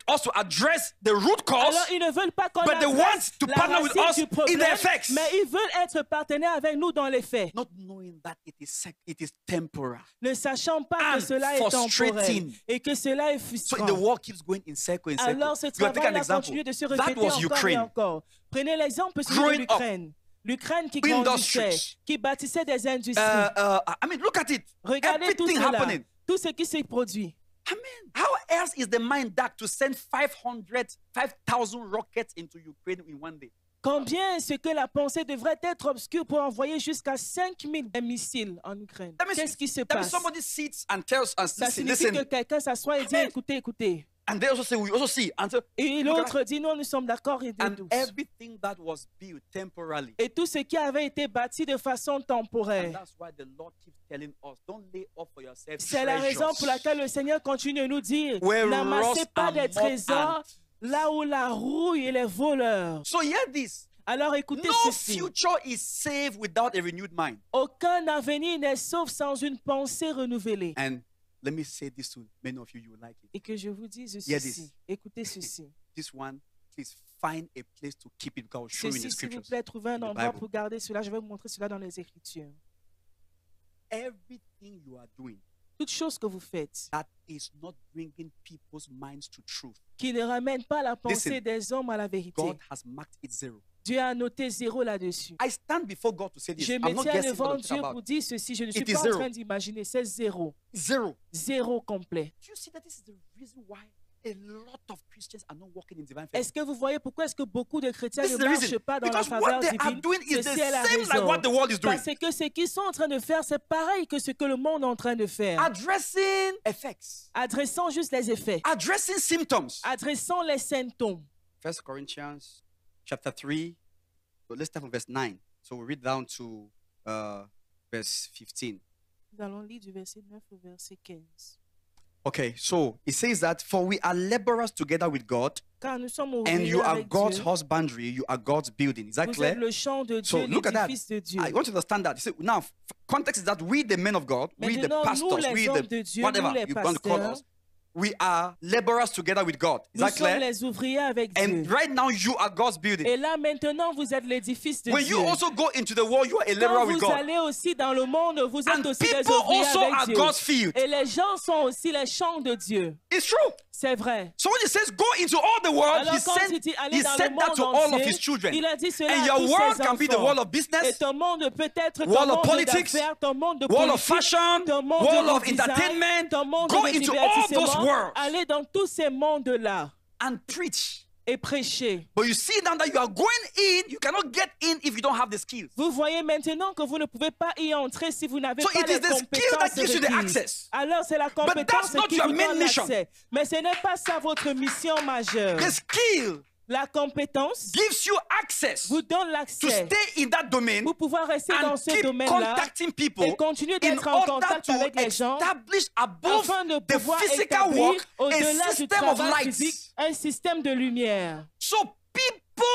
us to address the root cause, Alors, ils ne veulent pas qu'on but they adresse want to la partner with racine us du in problème, the effects. mais ils veulent être partenaires avec nous dans les faits, not knowing that it is temporal. ne sachant pas And que cela est temporel frustrating. et que cela est So frustrant. the war keeps going in circle, in circle. Alors, ce You can take an travail-là example. continue de se That répéter was encore et Ukraine. encore. Prenez l'exemple celui de Growing up. l'Ukraine. L'Ukraine qui grandissait, Industries. qui bâtissait des industries. I mean, look at it. Regardez tout Everything cela, happening. tout ce qui s'est produit. I mean, how else is the mind that to send 5,000 rockets into Ukraine in one day? Combien est-ce que la pensée devrait être obscure pour envoyer jusqu'à 5000 missiles en Ukraine? That means, Qu'est-ce qui se that means passe? somebody sits and tells and Ça listen, signifie que listen. quelqu'un s'assoit et dit Amen. écoutez, écoutez. And they also say, we also see. And, so, Et l'autre dit non, nous sommes d'accord et and tous. everything that was built temporarily. Et tout ce qui avait été bâti de façon And temporaire. that's why the Lord keeps telling us, don't lay up for yourself C'est la raison pour treasures laquelle le Seigneur continue de nous dire where n'amassez rust pas and des moth trésors and- là où la rouille et les voleurs. So hear this. Alors écoutez No ceci. future is saved without a renewed mind. Aucun avenir n'est sauf sans une pensée renouvelée. And let me say this to many of you, you will like it. Et que je vous dise Hear ceci. this. Écoutez ceci. This one, please find a place to keep it because I'll show you in Ceci, the s'il vous scriptures. plaît, trouvez un the endroit Bible. pour garder cela. Je vais vous montrer cela dans les Écritures. Everything you are doing Toute chose que vous faites that is not bringing people's minds to truth, qui ne ramène pas la pensée Listen. des hommes à la vérité. God has marked it zero. Dieu a noté 0 là-dessus. I stand before God to say this. Je I'm me not tiens guessing devant what I'm Dieu talking pour about. dire ceci. Je ne suis It is pas en zero. train d'imaginer. C'est 0. Zero. 0 complet. Do you see that this is the reason why a lot of Christians are not walking in divine favor? Est-ce que vous voyez pourquoi est-ce que beaucoup de chrétiens This ne is the marchent reason. pas dans la Because faveur what they are divine? doing is the Ceci est la same like raison. what the world is doing. Parce que ce qu'ils sont en train de faire, c'est pareil que ce que le monde est en train de faire. Addressing effects, Adressant juste les effets. addressing symptoms. Adressant les symptômes. 1 Corinthians chapter 3. So let's start from verse 9. So we read down to verse 15. Nous allons lire du verset 9 au verset 15. Okay, so it says that for we are laborers together with God, Car nous sommes and ouvriers you are avec God's Dieu. husbandry, you are God's building. Is that Vous clear? êtes le champ de Dieu, So look at that. l'édifice de Dieu. I want you to understand that. You see, now, context is that we, the men of God, we, the Maintenant, nous, pastors, les we, hommes the de Dieu, whatever nous, les you want to call pasteurs, us, we are laborers together with God. Is Nous that sommes clear? les ouvriers avec And Dieu. right now you are God's building. Et là, maintenant, vous êtes l'édifice de When Dieu. you also go into the world, you are a laborer Quand with vous God. allez aussi dans le monde, vous êtes And aussi des people ouvriers also avec are Dieu. God's field. Et les gens sont aussi les champs de Dieu. It's true. C'est vrai. So when he says go into all the world, Alors quand il dit aller dans le said that monde to all of entier, his children. il a dit cela And à your tous world ses can be the enfants. world of Et business, ton monde peut être ton world of monde politics, d'affaires, ton monde de world of politique, fashion, ton monde world de of design, entertainment. ton monde Go de into all those divertissement. worlds Allez dans tous ces mondes-là and preach. et prêcher. But you see now that you are going in, you cannot get in if you don't have the skills. Vous voyez maintenant que vous ne pouvez pas y entrer si vous n'avez So pas it les is the skill compétences that gives you the requises. access. Alors c'est la compétence that's not qui your vous main donne mission. l'accès. Mais ce n'est pas ça votre mission majeure. The skill La compétence gives you access vous donne to l'accès stay in that domain pour pouvoir rester dans and ce keep domaine-là contacting people et continuer in d'être en order contact to avec les gens establish above afin de the pouvoir physical établir work a au-delà du system of travail physique lights. un système de lumière. So people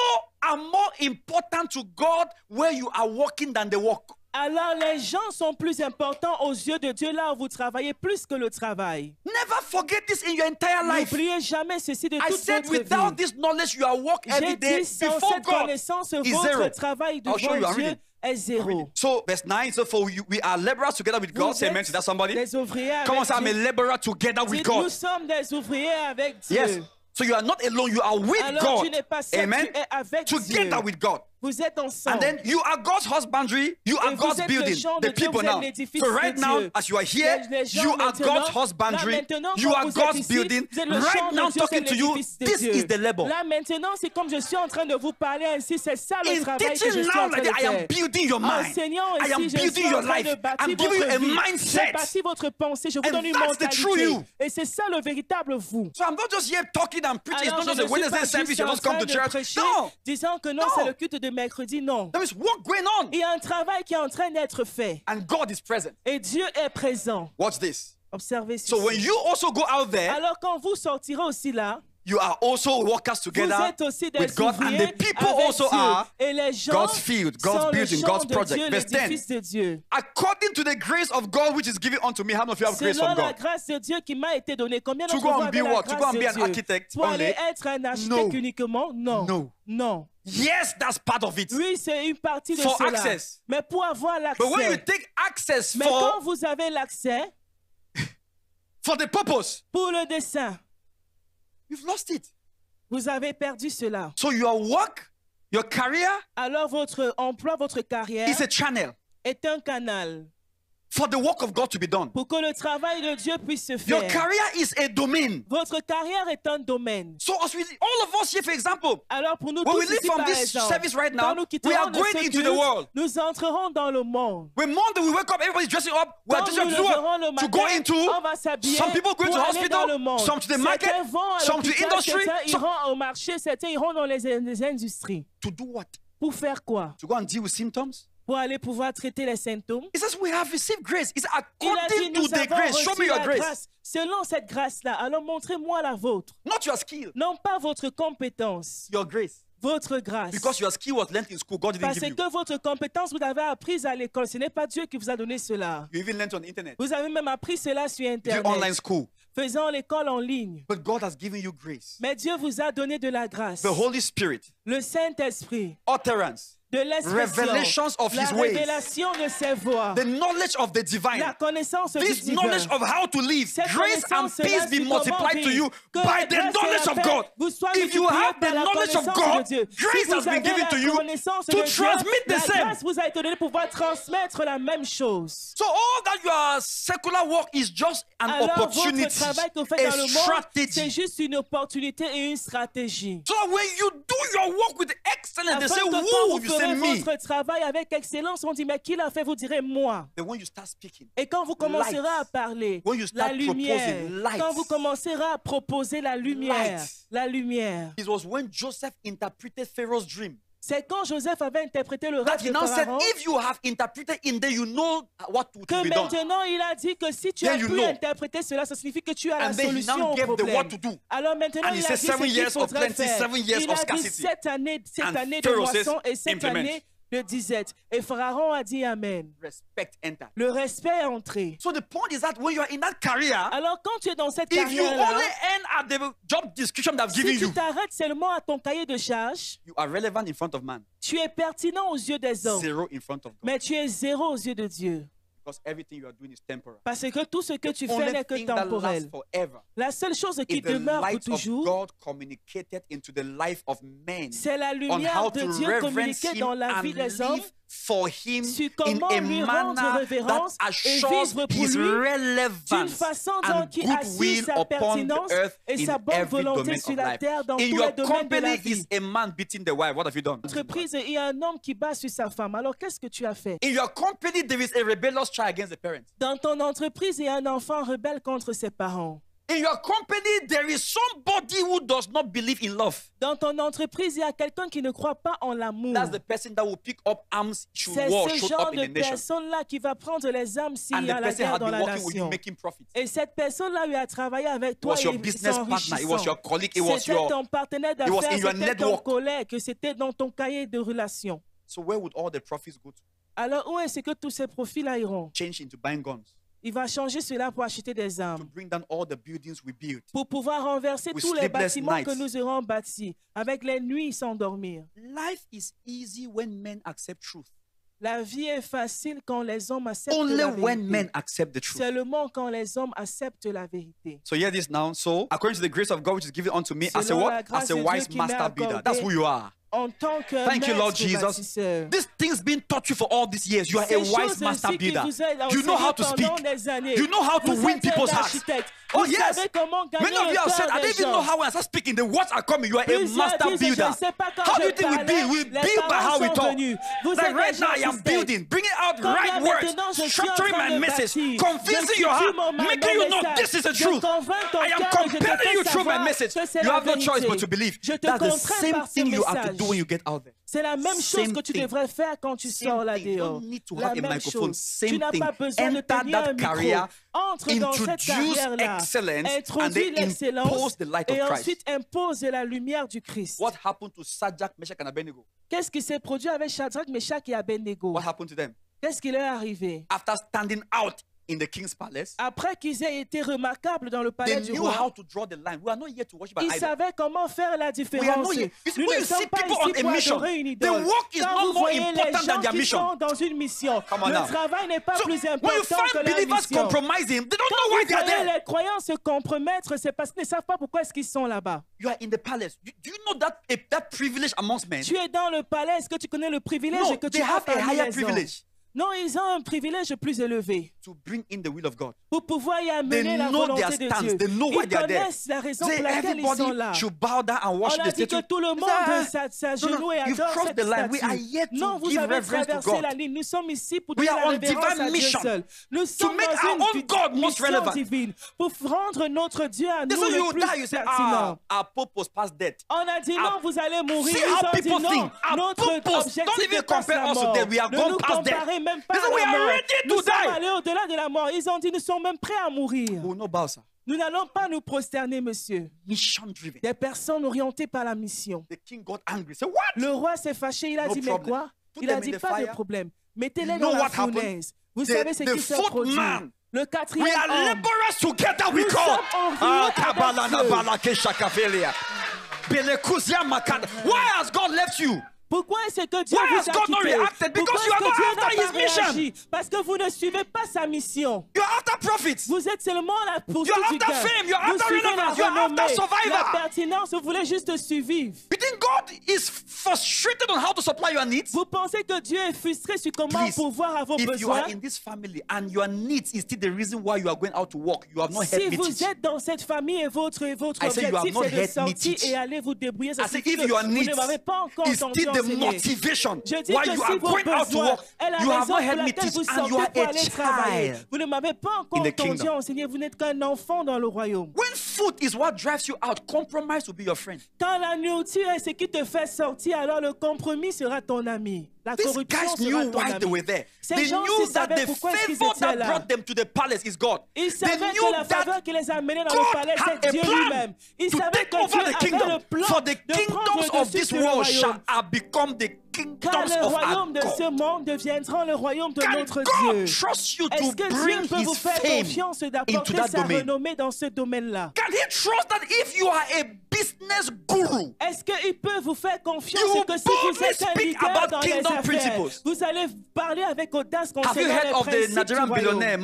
are more important to God where you are working than the work. Alors les gens sont plus importants aux yeux de Dieu là où vous travaillez plus que le travail. Never forget this in your entire life. N'oubliez jamais ceci de I toute said votre without vie. this knowledge, your work every J'ai day dit sans before cette God connaissance, is votre zero. travail I'll show you, devant I'm Dieu reading. est zéro. So verse 9, so for you, we are laborers together with God. Vous Say amen to êtes that somebody. des ouvriers Come on, avec say I'm a Dieu. laborer together with Dites, nous God. sommes des ouvriers avec Dieu. Yes. So you are not alone, you are with Alors tu God. n'es pas seul, Amen. tu es avec Dieu. Together with God. Vous êtes ensemble. And then you are God's husbandry, you are Et vous God's êtes le building, champ de the Dieu, people vous êtes now. l'édifice So de right now, Dieu. as you are here, Les gens you are maintenant, God's husbandry, là maintenant, you quand are vous êtes God's ici, building. vous êtes le champ Right de now, Dieu, talking c'est to you, l'édifice de this Dieu. is the labor. Là maintenant, c'est comme je suis en train de vous parler ainsi, c'est ça le In travail que je teaching suis now en train like de that, I am faire. building your mind. Enseignant I am ici, je building suis your en train life. de bâtir I'm giving you votre a vie. mindset. Je bâtis votre pensée, je vous And donne une that's the true mentalité. you. Et c'est ça le véritable vous. So I'm not just here talking and preaching. It's Alors, not je just a ne suis Wednesday pas service. juste You en just come train to de church. prêcher, No. disant que non, No. c'est le culte de mercredi, non. There is work going on. Il y a un travail qui est en train d'être fait. And God is present. Et Dieu est présent. Watch this. Observez ceci. So when you also go out there, Alors quand vous sortirez aussi là, you are also workers vous together êtes aussi des with God, and ouvriers the people avec also Dieu. are Et les gens God's field, God's sont le building, champ God's de project. Dieu, Verse 10. l'édifice de Dieu. According to the grace of God which is given unto me. How many of you have grace Selon from la God? grâce de Dieu qui m'a été donnée. Combien To d'entre go vous and avez be la what? To go grâce and be de an Dieu? architect Pour aller only? être un architecte No. uniquement? Non. No. Non. Yes, that's part of it. Oui, c'est une partie de For cela. access. Mais pour avoir But when you l'accès, take access mais quand for vous avez l'accès the purpose, pour le dessin, you've lost it. vous avez perdu cela. So your work, your career Alors votre emploi, votre carrière is a channel est un canal for the work of God to be done. pour que le travail de Dieu puisse se Your faire. career is a domain. Votre carrière est un domaine. So as we, all of us here, for example, Alors pour nous when we tous leave ici, from par this exemple, service right now, quand nous we quitterons are de going ce into the culte, world. nous entrerons dans le monde. When Monday we wake up, everybody's dressing up. We are Quand dressing nous up le to verrons what? le To matin, go into. on va s'habiller Some people go pour to aller dans le hospital, monde. some to the market, Certains vont à some to l'hôpital, industry. certains So- iront au marché, certains iront dans les industries. To do what? Pour faire quoi? To go and deal with symptoms? Pour aller pouvoir traiter les symptômes. It says we have received grace. It's Il a dit, according to nous the avons grace. Show reçu me your la grace. grâce. Selon cette grâce-là, alors montrez-moi la vôtre. Not your skill, Non pas votre compétence, your grace. votre grâce. Because your skill was learned in school, God didn't Parce give you. que votre compétence, vous l'avez apprise à l'école. Ce n'est pas Dieu qui vous a donné cela. You even learned on the internet. Vous avez même appris cela sur You did Internet. online school. Faisant l'école en ligne. But God has given you grace. Mais Dieu vous a donné de la grâce. The Holy Spirit, Le Saint-Esprit. utterance, De l'expression. Revelations of La His ways. révélation de ses voies. the knowledge of the divine. La connaissance du This divin. knowledge of how to live, Cette grace and connaissance-là peace be sur comment multiplied to vivre. you Que by la the grâce et knowledge la of paix God. vous soient If you multipliées have the par la knowledge of connaissance God, de Dieu. grace Si has vous been avez given la to you connaissance to de Dieu, transmit the la same. grâce vous a été donnée pour pouvoir transmettre la même chose. So all that your secular work is just an Alors opportunity, votre travail que vous faites a dans le monde, c'est strategy. juste une opportunité et une stratégie. So when you do your work with excellence, they Afin say, que quand woo, vous you say ferez me. votre travail avec excellence, on dit mais qui l'a fait? Vous direz moi. Then when you start speaking, Et quand vous commencerez Light. à parler, When you start la lumière. proposing light. Quand vous commencerez à proposer la lumière, Light. la lumière. it was when Joseph interpreted Pharaoh's dream C'est quand Joseph avait interprété le that rêve he de now said, Pharaon if you have interpreted in there, you know what to que be done. maintenant il a dit que si tu Then as you pu know. interpréter cela, ça signifie que tu as la And then he solution now au gave the problème. what to do. Alors maintenant And he il a said dit 7 ce qu'il years of faudrait plenty, faire. 7 years Il of a dit scarcity. 7 années And de Pharaoh says, moisson et 7 implement. années le disette. Et Pharaon a dit Amen. Respect entered. Le respect est entré. So the point is that when you are in that career, Alors quand tu es dans cette if you carrière-là, only end at the job description they've given si tu you, t'arrêtes seulement à ton cahier de charge, you are relevant in front of man, tu es pertinent aux yeux des hommes, zero in front of God. mais tu es zéro aux yeux de Dieu. Because everything you are doing is temporal. Parce que tout ce que tu The fais only n'est que thing that lasts temporel. forever La seule chose qui is the demeure pour light of toujours, God communicated into the life of men c'est la on lumière how de to Dieu reverence communiquée him dans la and vie des hommes live for him sur in comment a lui rendre manner révérence that et assures vivre pour his lui d'une relevance façon and qui assure goodwill sa upon pertinence the earth et in sa bonne every volonté domain sur of la life. terre dans In tous your les domaines de la company vie. is a man beating the wife. What have you done? Entreprise, il y a un homme qui bat sur sa femme. Alors qu'est-ce que tu as fait? In your company, there is a rebellious child against the parents. Dans ton entreprise, il y a un enfant rebelle contre ses parents. In your company, there is somebody who does not believe in love. Dans ton entreprise, il y a quelqu'un qui ne croit pas en l'amour. That's the person that will pick up arms should C'est war ce show genre up in de the nation. personne-là qui va prendre les armes s'il And y a the la person guerre had dans been la working with you nation. making profit. Et cette personne-là lui a travaillé avec It toi was et your il business partner. It was s'enrichissant. your colleague. It was C'était your. ton partenaire was in d'affaires, your c'était ton network. collègue, c'était dans ton cahier de relations. So where would all the profits go to? Alors où est-ce que tous ces profits-là iront? Change into buying guns Il va changer cela pour acheter des to armes, bring down all the buildings we built. pour pouvoir renverser With tous les sleepless bâtiments que nights. nous aurons bâtis, avec les nuits sans dormir. Life is easy when men accept truth. La vie est facile quand les hommes acceptent Only la when men vérité. accept the truth. Seulement quand les hommes acceptent la vérité. So hear this now. So according to the grace of God which is given unto me as a Selon la what? grâce As a de Dieu wise qui m'est master builder. accordée. That's who you are. En tant que Thank you, Lord maître Jesus. bâtisseur. These things being taught you for all these years. You are Ces a wise choses master ainsi qui builder. vous aident à You know how to enseigner speak. pendant des années. You know how to Vous win êtes people's un hearts. architecte. Oh, Vous yes. savez comment gagner Many of le you have said, cœur I des didn't even know gens. how when I start speaking, the words are coming. You are a Plusieurs master disent, je builder. ne sais pas quand How do je you think we parlais, build? We les build by paroles how we sont talk. venues. Vous Like êtes right des now, I am architectes. building, bringing out Quand right là, words, maintenant, je suis en structuring train my de message, bâtir. convincing Je your heart, structure mon making you know message. this is the Je truth. convainc ton I am cœur et je te compelling fais you through my savoir message. que c'est You la have no choice vérité. but to believe. Je te That's the contrains same par ce thing you have to message. do when you get out there. C'est la même chose Same que tu thing. devrais faire quand tu Same sors là thing. You dehors. don't need to La have a même microphone. chose. Same Tu n'as thing. pas besoin de Enter tenir un that micro. career, Entre dans cette introduce carrière-là. excellence, and Introduis then l'excellence impose the light of et Christ. ensuite impose la lumière du Christ. What happened to Shadrach, Meshach, and Abednego? Qu'est-ce qui s'est produit avec Shadrach, Meshach et Abednego? What happened to them? Qu'est-ce qui leur est arrivé? After standing out in the king's palace, Après qu'ils aient été remarquables dans le palais they du knew how roi, to draw the line. We are not here to worship an ils idol. savaient comment faire la We are différence. not here. You see, Nous when ne you see sommes pas people ici on a pour mission, adorer une the idole. work is Quand not vous more voyez les important than gens their qui mission. sont dans une mission, Come on le now. travail n'est pas So, plus when you important que find la believers mission. compromising, they don't Quand know why vous they are voyez there. les croyants se compromettre, c'est parce qu'ils ne savent pas pourquoi est-ce qu'ils sont là-bas. You are in the palace. Do you know that privilege amongst men? Tu es dans le palais, est-ce que tu connais le privilège No, que they tu as have a parmi higher les hommes? privilege Non, ils ont un privilège plus élevé to bring in the will of God. pour pouvoir y amener They la know their volonté de stance. Dieu. They know why Ils they are there. connaissent la raison Say pour laquelle ils sont everybody là. should bow down and On worship a the dit que statue. tout le monde s'agenouille et You've adore crossed cette the line. We are statue. yet to Non, vous give avez reverence to traversé God. la ligne. Nous sommes ici pour We donner are la on révérence divine à Dieu mission seul. Nous sommes make dans our une own God most mission relevant. divine pour rendre notre Dieu à nous So le you plus die, you say, pertinent. our purpose past death. On a dit non, vous allez mourir. See Ils how ont dit people non, think. Our notre purpose, objectif don't even dépasse compare la us to mort. death. We are Ne gone nous past death. comparez même pas They say, à we la are mort. ready to Nous sommes die. allés au-delà de la mort. Ils ont dit nous sommes même prêts à mourir. We will not bow, sir. Nous n'allons pas nous prosterner, monsieur. Mission driven. Des personnes orientées par la mission. The king got angry. Say, what? Le roi s'est fâché, il a No dit, mais problem. quoi? Put Il a them dit, in the pas de fire. problème. Mettez-les You dans know la what happened? fournaise. Vous The- savez ce the qui s'est fourth produit. man. Le We quatrième are homme. laborers together with Nous God. sommes Ah, enviés Kabbalah, avec Dieu. Nabala, Keshakafelia. Belekuzia Makad. Why has God left you? Pourquoi est-ce que Dieu Why vous has a God not quitté? reacted? Because Pourquoi you are est-ce que not Dieu after n'a his pas mission. réagi? Parce que vous ne suivez pas sa mission. You're after profits. Vous êtes seulement à la poursuite You're du after gain. fame. You're Vous after suivez la relevance. You're renommée, after survival. la pertinence. Vous voulez juste survivre. You think God is frustrated on how to supply your needs? Vous pensez que Dieu est frustré sur comment Please, pourvoir à vos if you besoins? are in this family and your needs is still the reason why you are going out to work, you have not Si helped me vous teach. êtes dans cette famille et votre I say you objectif have not c'est de helped me sortir teach. et aller vous débrouiller, ça I say signifie if que your vous needs ne m'avez pas encore is entendu still the enseigner. motivation Je dis why que you si are vos going out to besoins work, est la you have raison not pour helped me laquelle teach vous and sortez you are pour a aller travailler. child. Vous ne m'avez pas encore in the entendu kingdom. enseigner. Vous n'êtes qu'un enfant dans le royaume. When food is what drives you out, compromise will be your friend. Quand la nourriture est ce ce qui te fait sortir, alors le compromis sera ton ami. La These corruption guys sera knew ton why they ami. were there. Ces They gens knew that savaient the pourquoi est-ce qu'ils favor étaient that là. brought them to the palace is God. Ils They savaient knew que la that faveur qui les a amenés dans God le palais, had c'est a Dieu plan lui-même. Ils to savaient take que over Dieu the avait kingdom. le plan For the de kingdoms prendre le of dessus this sur le world shall royaume. have become the Car kingdoms le of our royaume de ce God. monde deviendra le royaume de Can notre God Dieu. trust you Est-ce to que Dieu bring peut vous his faire fame confiance into d'apporter that sa domain? renommée dans ce domaine-là? Can he trust that if you are a business guru, Est-ce qu'il peut vous faire confiance You que si vous boldly êtes un speak leader about dans les kingdom affaires, principles? vous allez parler avec audace have you concernant heard les of the principes du Nigerian royaume? billionaire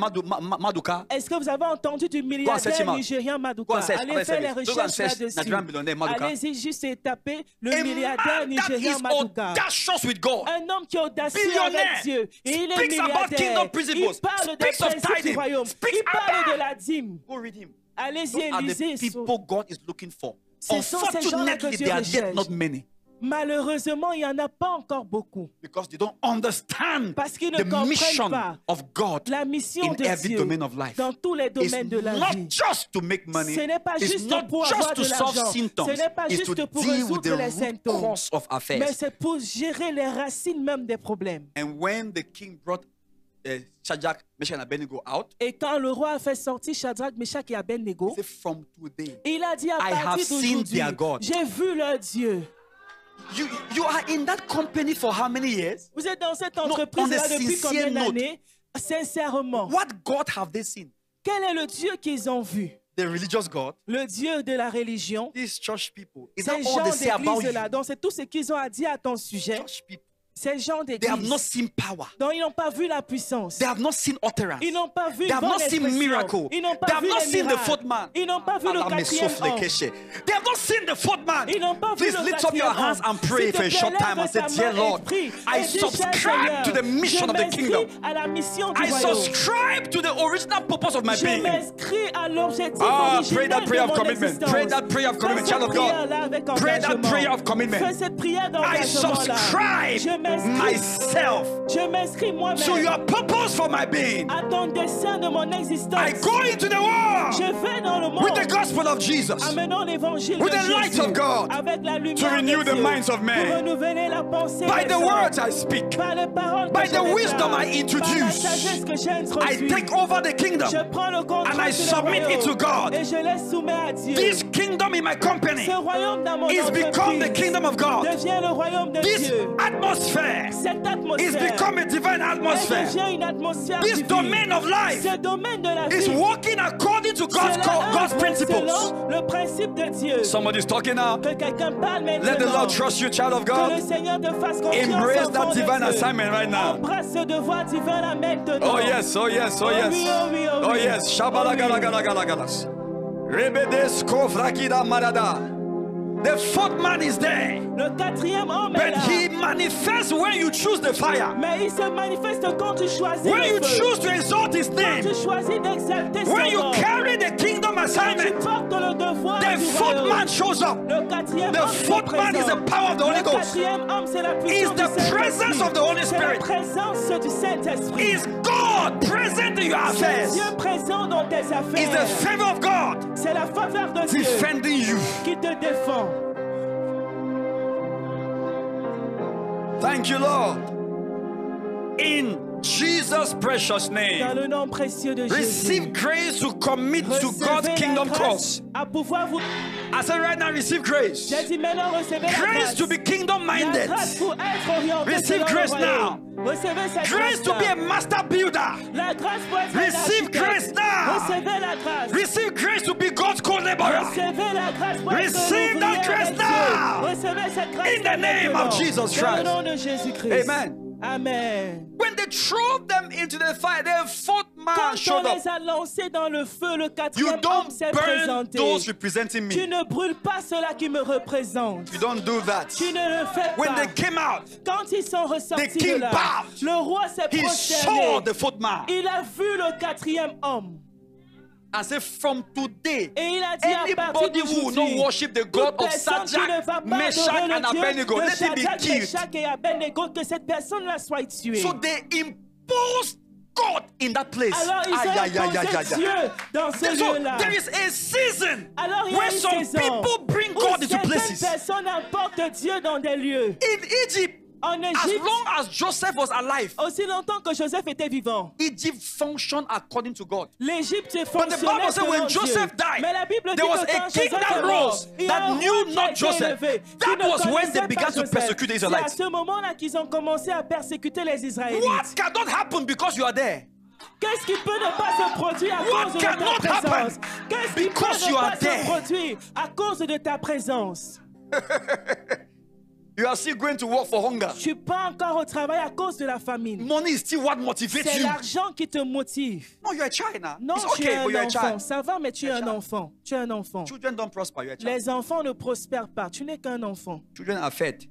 Maduka? Est-ce que vous avez entendu du search him milliardaire out. nigérien Go Maduka? and search, Allez after faire les service. Go and recherches search là-dessus. Nigerian billionaire Maduka. Allez-y juste et tapez le A milliardaire man that nigérien is Maduka. audacious with God. Un homme qui est audacieux Billionaire. avec Dieu. Et il est Speaks about milliardaire. kingdom principles. Il parle des Speaks of principes du tithing. royaume. Speaks Il parle about- de la dîme. Go read him. Allez-y Those et are the lisez. people God is looking for. Ce sont ces gens-là que Unfortunately, Dieu there are yet recherche. not many Malheureusement, il n'y en a pas encore beaucoup. because they don't understand Parce qu'ils ne the comprennent mission pas of God la mission in de every Dieu domain of life. dans tous les It's domaines de la not vie. just to make money. Ce n'est pas It's juste not pour just avoir to de solve l'argent. symptoms. Ce n'est pas It's to juste pour deal with résoudre the les root symptômes. cause of Mais affairs. c'est pour gérer les racines même des problèmes. And when the king brought Shadrach, Meshach, and Abednego out, Et quand le roi a fait sortir Shadrach, Meshach et Abednego, he said, from today, il a dit à I have partir seen d'aujourd'hui, their God. j'ai vu leur Dieu. you are in that company for how many years? Vous êtes dans cette on entreprise a là depuis sincere combien note. d'années? Sincèrement, What God have they seen? quel est le Dieu qu'ils ont vu? The religious God? Le Dieu de la religion? These church people. Is Ces that all gens they say about you? d'église-là, donc c'est tout ce qu'ils ont à dire à ton sujet. Church people. Ces gens They have not d'église, seen power. dont ils n'ont pas vu la puissance. They have not seen utterance. Ils n'ont pas vu They have bonne not seen expression. miracle. Ils n'ont They pas have vu not les seen the miracles. fourth man. Ils n'ont pas vu le quatrième homme. They have not seen the fourth man. Ils n'ont pas vu Please le lift up your quatrième hands homme. and pray S'il te for a plaît, short time and lève say, ta Dear main Lord, et prie. I Et dis, Cher subscribe to the Seigneur, mission je of the kingdom. m'inscris à la mission du I royaume. subscribe to the original purpose of my Je being. m'inscris à l'objectif Ah, originel pray that de prayer of mon commitment. existence. Pray that prayer of commitment, Fais child cette of God. prière-là avec Pray that engagement. prayer of commitment. Fais cette prière I d'engagement-là. subscribe Je m'inscris. myself Je m'inscris moi-même to your purpose for my being. à ton dessein de mon existence. I go into the world Je vais dans le monde. with the gospel of Jesus Amenons l'évangile with de the light Jésus of God avec la lumière to renew de the Dieu, minds of men. pour renouveler la pensée by des the hommes, words I speak. par les paroles by que the je wisdom déclare, I introduce. par la sagesse que j'ai I introduite. take over the kingdom Je prends le contrôle and I sur le submit it to royaume God. et je les soumets à Dieu. This kingdom in my company Ce royaume dans mon is entreprise become the kingdom of God. devient le royaume de This Dieu. atmosphere Cette is atmosphère become a divine elle atmosphere. devient une atmosphère This divine. domain of life Ce domaine de la is vie walking according to cela God's œuvre principles. selon le principe de Dieu. Somebody's talking now. Que quelqu'un parle maintenant. Let the Lord trust you, child of Que le God. Seigneur te fasse confiance. Embrace enfant that de divine Dieu. assignment right now. Embrasse ce devoir divin là maintenant. Oh yes, oh yes, oh Oh yes. oui, oh oui, oh Oh oui. yes. Shabalagalagalagalas. Rebedes kofrakida marada. The fourth man is there. Le quatrième homme est But là. he manifests when you choose the fire. Mais il se manifeste quand tu choisis When le you feu. choose to exalt his Tu name. choisis d'exalter son When you nom. carry the kingdom Tu assignment. portes le devoir The du fourth royaume. man shows up. Le quatrième The homme se fourth man is the présente. power of the Holy Le Ghost. quatrième homme, c'est la Is puissance the du presence Saint-Esprit. of the Holy C'est la Spirit. présence du Saint-Esprit. Is God present in your C'est affairs? Dieu présent dans tes Is the affaires. favor of God C'est la faveur de Dieu defending you? qui te défend. Thank you, Lord. In Jesus' precious Dans name, le nom précieux de Jésus. receive grace to commit to God's Recevez la kingdom grâce cause. à pouvoir vous. I said right now, receive grace. J'ai dit maintenant, recevez la Grace grâce. to be kingdom La minded. grâce pour être orienté Receive selon grace le royaume. Recevez cette Grace to be a master builder. La grâce pour être Receive un architecte. grace now. Recevez la grâce. Receive grace to be God's co-laborer. Recevez la grâce pour être Receive un that ouvrier grace avec Dieu. now. Recevez cette grâce In the name maintenant. of Jesus Dans le Christ. nom de Jésus-Christ. Amen. Amen. When they threw them into the fire, the fourth man Quand on showed up. les a lancés dans le feu, le You quatrième homme don't s'est burn présenté. those representing Tu me. ne brûles pas ceux-là qui me représentent. You don't do that. Tu ne le fais When pas. they came out, Quand ils sont ressortis the king de là, bowed. le roi s'est he prosterné. saw the fourth man Il a vu le quatrième homme. and said, from today, Et il a dit à partir anybody who will d'aujourd'hui, not worship the God toute of personne qui ne va Shadrach, pas Meshach, adorer and le Dieu Abednego, de let him be Shadrach, killed. Meshach et Abednego, que cette personne-là soit tuée. So they imposed God in that place. Alors ils ont imposé Dieu dans ce lieu-là. There is a season Alors il y a where une some saison people bring où God into certaines places. personnes apportent Dieu dans des lieux. In Egypt, En as Égypte, long as Joseph was alive, aussi longtemps que Joseph était vivant, Egypt functioned according to God. l'Égypte But the fonctionnait Bible says selon when Dieu. Joseph died, Mais la Bible dit there was que a quand king Joseph that est mort, rose il y a that un knew roi qui a not été Joseph. élevé, That qui ne was when connaissait they pas began to Joseph. persecute the C'est à Israelites. ce moment-là qu'ils ont commencé à persécuter les Israélites. What cannot happen because you are there? Qu'est-ce qui peut ne pas se produire à What cause de cannot ta présence? happen Qu'est-ce qui peut because you ne are pas there? se produire à cause de ta présence? You are still going to work for hunger. Tu pars encore au travail à cause de la famine. Money is still what motivates C'est you. l'argent qui te motive. No, you're a child now. Non, It's tu okay, es but you're un a enfant. child. Ça va, mais tu es un enfant. Tu es un enfant. Children don't prosper. You're a child. Les enfants ne prospèrent pas. Tu n'es qu'un enfant. Children are fed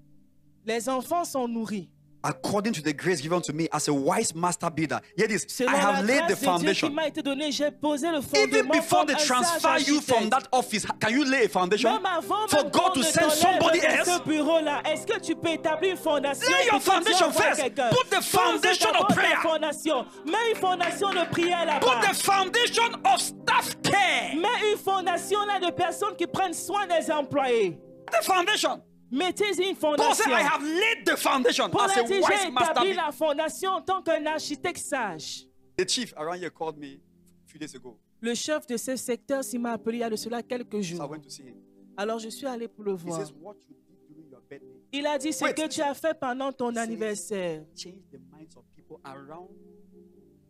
Les enfants sont nourris. according to the grace given to me as a wise master builder. Hear this. Selon I la have laid the grâce de Dieu qui foundation. m'a été donnée, j'ai posé le Even fondement before comme they un sage transfer you from architecte. that office, can you lay a foundation Même avant for même God qu'on to ne send t'enlève somebody de else? ce bureau-là, est-ce que tu peux établir une fondation Lay your pour que Dieu foundation envoie first. quelqu'un? Put the Pose foundation d'abord of ta prayer. fondation. Mets une fondation de prière là-bas. Put the foundation of staff care. Mets une fondation là de personnes qui prennent soin des employés. The foundation. Mettez une Paul said, fondation. I have laid the foundation Paul as a a dit, wise j'ai master établi builder. la fondation en tant qu'un architecte sage. The chief around here called me a few days ago. Le chef de ce secteur s'il m'a appelé il y a de cela quelques So I jours. went to see him. Alors je suis allé pour le He voir. says, what you did during your birthday Il a dit ce Wait. que tu as fait pendant ton He says, anniversaire. change the minds of people around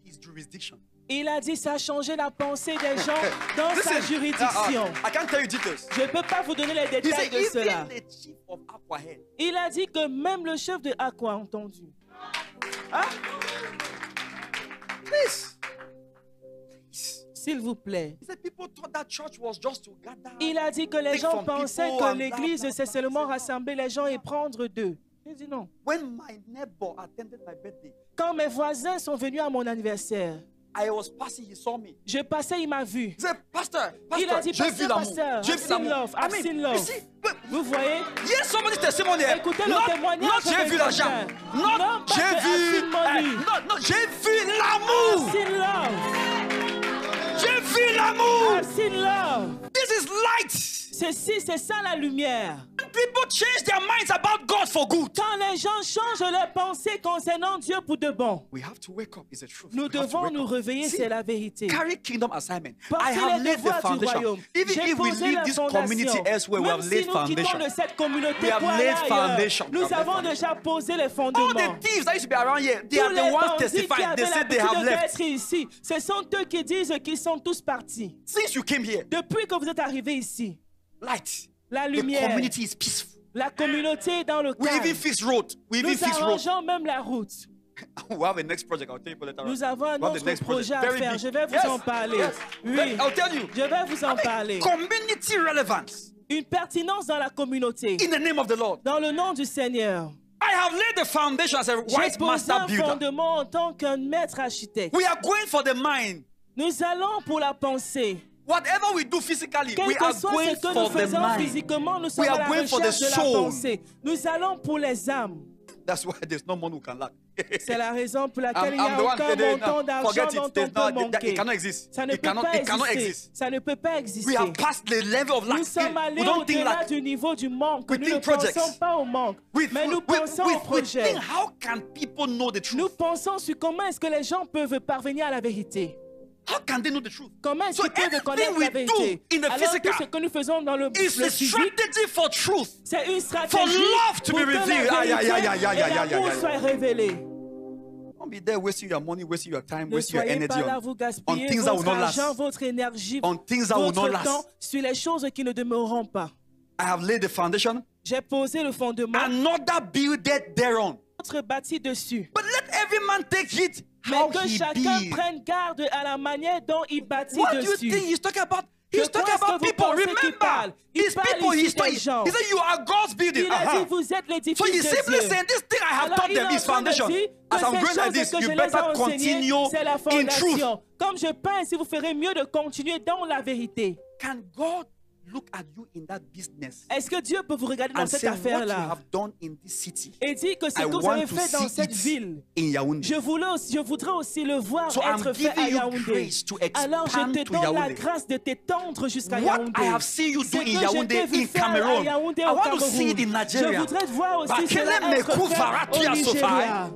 his jurisdiction. Il a dit ça a changé la pensée des gens dans sa juridiction. I can't tell you details. Je ne peux pas vous donner les He détails said, de cela. even the chief of Aquahead. Il a dit que même le chef de Aqua a entendu. Ah, Please. s'il vous plaît. He said, people thought that church was just to gather. Il a dit que les Take gens from pensaient people que and l'église blah, blah, c'est blah. seulement rassembler les gens et prendre d'eux. J'ai dit non. When my neighbor attended my birthday, Quand mes voisins sont venus à mon anniversaire, I was passing, he saw me. je passais, il m'a vu. He said, Pastor, Il a dit, j'ai vu pasteur, l'amour. pasteur, J'ai I've vu seen l'amour. love, I've seen you love. see, but Vous voyez? here's somebody's testimony here. Écoutez le Not témoignage j'ai de vu l'argent. quelqu'un. Not Non, pas j'ai que vu. I've seen money. Non, j'ai vu l'amour. I've seen love. J'ai vu l'amour. I've seen love. This is light. Ceci, c'est ça la lumière. When people change their minds about God for good, Quand les gens changent leur pensée concernant Dieu pour de bon, we have to wake up. It's the truth. nous We have to devons wake nous up. réveiller, See, c'est la vérité. carry kingdom assignment. I Portez have les laid the devoirs du foundation. royaume. Even J'ai if we posé leave la this fondation. community elsewhere, we Même have si laid nous quittons foundation. de cette communauté We have pour aller laid ailleurs, foundation. We nous have laid avons foundation. déjà posé les All fondements. the thieves that used to be around here, they Tous are les the ones bandits qui testifying. avaient They said they l'habitude have left. d'être ici, ce sont eux qui disent qu'ils sont tous partis. Since you came here, Depuis que vous êtes arrivés ici, light. la The lumière, community is peaceful. la communauté est dans le We even calme. fix road. We even Nous fix road. arrangeons même la route. We have a next project. I'll tell you later. Nous avons un We have the autre next projet à Very faire. big. Je vais vous Yes, en parler. yes. Oui, I'll tell you. je vais vous en parler. Community relevance Une pertinence dans la communauté. in the name of the Lord. Dans le nom du Seigneur. I have laid the foundation as a J'ai wise posé master un builder. fondement en tant qu'un maître architecte. We are going for the mind. Nous allons pour la pensée. Whatever we do physically, Quel we que are soit going ce que for nous the faisons mind. physiquement, nous sommes We à are la going for the recherche de la soul. pensée. Nous allons pour les âmes. That's why there's no one who can lack. C'est la raison pour laquelle il n'y I'm the a one aucun today. montant Now, d'argent forget dont it. on There's peut no, it manquer. cannot exist. Ça ne It peut cannot, pas it cannot exister. exist. Ça ne peut pas We exister. have passed the level of lack. Nous sommes allés We don't think au-delà lack. du niveau du manque. We Nous think ne projects. pensons pas au manque, mais nous pensons au we projet. think, how can people know the Nous truth? pensons sur comment est-ce que les gens peuvent parvenir à la vérité. How can they know the truth? Comment est-ce So qu'ils peuvent anything connaître we la vérité? do in the Alors physical tout ce que nous faisons dans le It's a physique, strategy for truth. c'est une For stratégie love to pour be que la revealed. vérité et l'amour Don't soient révélés. be there wasting your money, wasting your time, Ne wasting your soyez energy pas là, on vous gaspillez things that will votre not last. argent, votre énergie, On things that will not votre temps last. sur les choses qui ne demeureront pas. I have laid the foundation. J'ai posé le fondement, Another builded thereon. autre bâti dessus. But let every man take it Mais how que he chacun builds. prenne garde à la manière dont il bâtit What do you dessus. think he's talking about? De He's quoi talking est-ce que about vous people. pensez qu'il parle? Remember, Il it's parle people. ici He des gens. said, you are God's building. Il a dit, vous êtes So l'édifice he's de simply Dieu. saying, this thing I have Alors, taught il est them en is train de foundation. dire As que I'm ces going like choses this, que you je les ai better enseignées, continue c'est la in truth. fondation. Comme je pense, si vous ferez mieux de continuer dans la vérité. Can God look at you in that business Est-ce que Dieu peut vous regarder dans and cette say what you affaire-là have done in this city, et dire que ce I que vous want avez to fait dans see cette it ville, in Yaoundé. je voudrais aussi le voir So I'm être fait à giving you Yaoundé. grace to Alors je expand te to donne la Yaoundé. grâce de t'étendre jusqu'à What Yaoundé. I have seen you do Ce in que je Yaoundé, t'ai vu in faire à Cameroon, Yaoundé I au want to see it in Cameroun. Je Nigeria. voudrais voir aussi Bakele cela être meku fait faratia au sofai. Nigeria.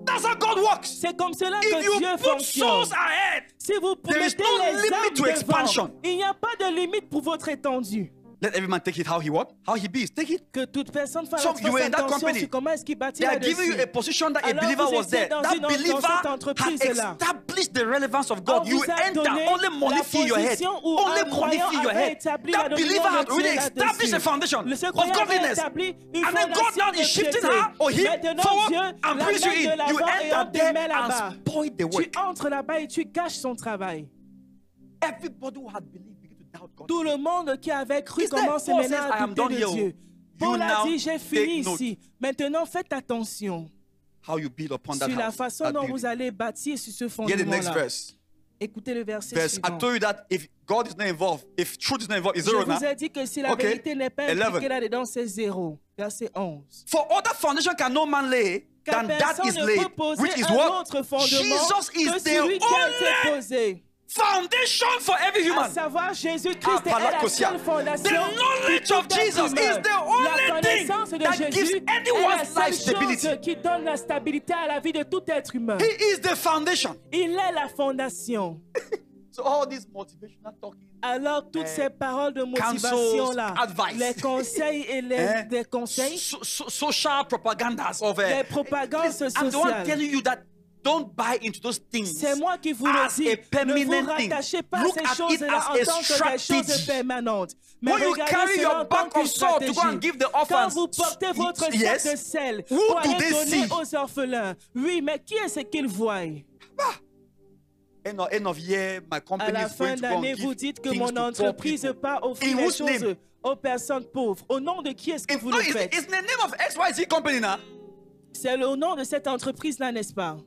That's how God works. C'est comme cela If que you Dieu put fonctionne. souls ahead, Si vous there is mettez no les limit âmes to devant, expansion. il n'y a pas de limite pour votre étendue. let every man take it how he what? How he be. Take it. Que toute personne fasse So you were in that attention company. sur comment est-ce qu'il bâtit They are là-dessus. giving you a position that a Alors, believer vous was étiez there. dans That une- dans believer cette had entreprise-là. established the relevance of On God. You vous a enter, donné only money la fill your head. position où Only un money croyant fill your avait head. établi la That dominion believer had de already Dieu established là-dessus. a foundation Ce of croyant avait godliness. établi une And then God fondation now de is shifting piété. her or him Maintenant, forward Dieu and brings you l'amène de in. You l'avant et on enter te there met là-bas. and spoil the Tu work. entres là-bas et tu gâches son travail. Everybody who had believed begin to doubt God. Tout le monde qui avait cru Is there? commence Paul maintenant says, I à am douter done de here. Dieu. You Paul a now dit, j'ai fini take note. ici. Maintenant, faites attention How you build upon that sur la house. façon that dont building. vous allez bâtir sur ce Get the next fondement-là. verse. Écoutez le verset Verse. I suivant. told you that if God is not involved, if truth is not involved, it's Je zero now. vous ai dit que si la Okay. vérité n'est pas 11. impliquée là-dedans, c'est 0. Verset 11. For other foundation can no man lay Car than that personne is ne laid, peut poser which is un what? autre fondement Jesus is que the celui qui a été only posé. foundation for every À human. savoir, Jésus-Christ est la Palakosia. seule fondation. The knowledge pour of tout être Jesus humain. is the only La thing connaissance de that Jésus gives est la anyone's seule life stability. chose qui donne la stabilité à la vie de tout être humain. He is the foundation. Il est la fondation. So all this motivational talking, Alors, toutes ces paroles de motivation-là, advice. les conseils et les conseils, social propagandas of les propagandes I'm the one sociales. telling you that don't buy into those things. C'est moi qui vous as le dis. a Ne permanent vous thing. rattachez pas Look à at ces choses-là it en as a tant que des choses strategy. permanentes. Mais When you regardez carry cela your en tant bag qu'une of salt to go stratégie. and give the Quand orphans, vous portez votre sac yes. de sel Who pour do aller they donner see? aux orphelins, oui, mais qui est-ce qu'ils voient? End of year, my À company la is fin going to go and d'année, vous give dites que things mon to poor entreprise people. part offrir In les whose name? choses aux personnes pauvres. Au nom de qui est-ce que vous No, le faites? it's the name of XYZ company now. C'est le nom de cette entreprise-là, n'est-ce pas?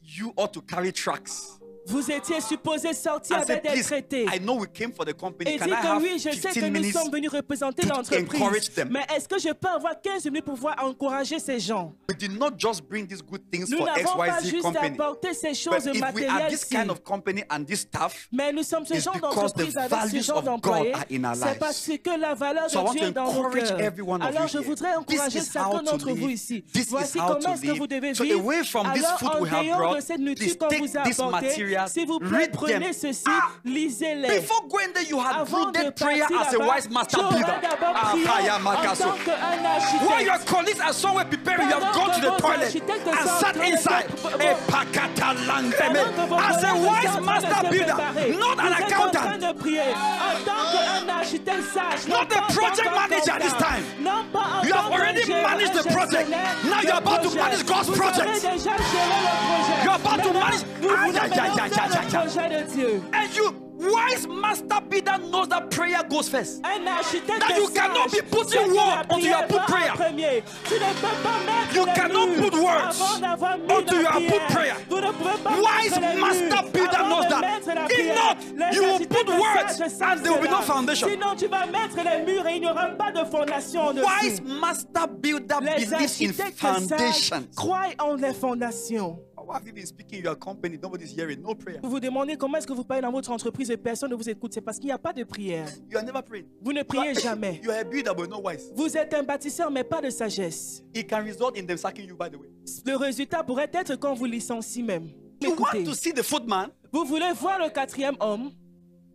You ought to carry tracts. Vous étiez supposé sortir I said, avec des please, traités. I know we came for the company. Et Can dit I que have oui, je sais que 15 nous minutes sommes venus représenter to encourage l'entreprise. them? Mais est-ce que je peux avoir 15 minutes pour pouvoir encourager ces gens? We did not just bring these good things Nous for n'avons pas XYZ juste company. apporté ces But choses if we are matérielles. this kind of company and this staff, Mais nous sommes ce it's genre because the d'entreprise avec ce values genre of God d'employés. are in our C'est lives. parce que la valeur So I de want Dieu to est dans nos encourage cœurs. every one of Alors you je here. voudrais encourager This is chacun how to d'entre vous live. ici. This is Voici how comment to est-ce que live. vous devez So vivre. away from this Alors food en we have dehors de brought, cette nourriture please qu'on take vous a these apportée, materials, s'il vous plaît, read prenez them. ceci, Ah! lisez-les. Before going there, you had Avant de brooded prayer partir as a là-bas, wise master tu auras builder. d'abord prié Akaya en Makaso. tant qu'un While your architecte. colleagues are somewhere preparing, you have Pendant gone to que the vos toilet architectes and sont en sat train de inside. se- Epakata langreme. Pendant que vos As a collègues wise sont en train de master se builder, préparer, not an vous êtes en train accountant. de prier en tant qu'un architecte sage, Not the pas en tant project qu'un manager this comptable, time. non pas en You tant have already qu'un managed the project. gestionnaire Now de you're about to projet. manage God's Vous project. avez déjà géré le projet. You're about to Maintenant, manage- vous voulez Aïe, aïe, aïe, maintenant aïe, faire aïe, le aïe. projet de Dieu. And you, wise master builder, knows that prayer goes first. Un architecte That you cannot sage, be putting c'est que word la until you have prière put va en prayer. premier. Tu ne peux pas mettre You les cannot murs put words avant d'avoir mis until you la have put prayer. Vous ne pouvez pas Wise mettre les master murs builder avant knows de that. mettre la If prière. not, Les you will architectes put words sages savent and there will be cela. no foundation. Sinon, tu vas mettre les murs et il n'y aura pas de fondation dessus. Wise master builder Les believes in architectes sages foundations. croient en les fondations. Why have you been speaking in your company? Nobody's hearing. No prayer. Vous vous demandez comment est-ce que vous parlez dans votre entreprise et personne ne vous écoute. C'est parce qu'il n'y a pas de prière. You are never praying. Vous ne priez jamais. You are a builder, but not wise. Vous êtes un bâtisseur, mais pas de sagesse. It can result in them sacking you, by the way. Le résultat pourrait être quand vous licenciez même. You Écoutez, want to see the footman? vous voulez voir le quatrième homme,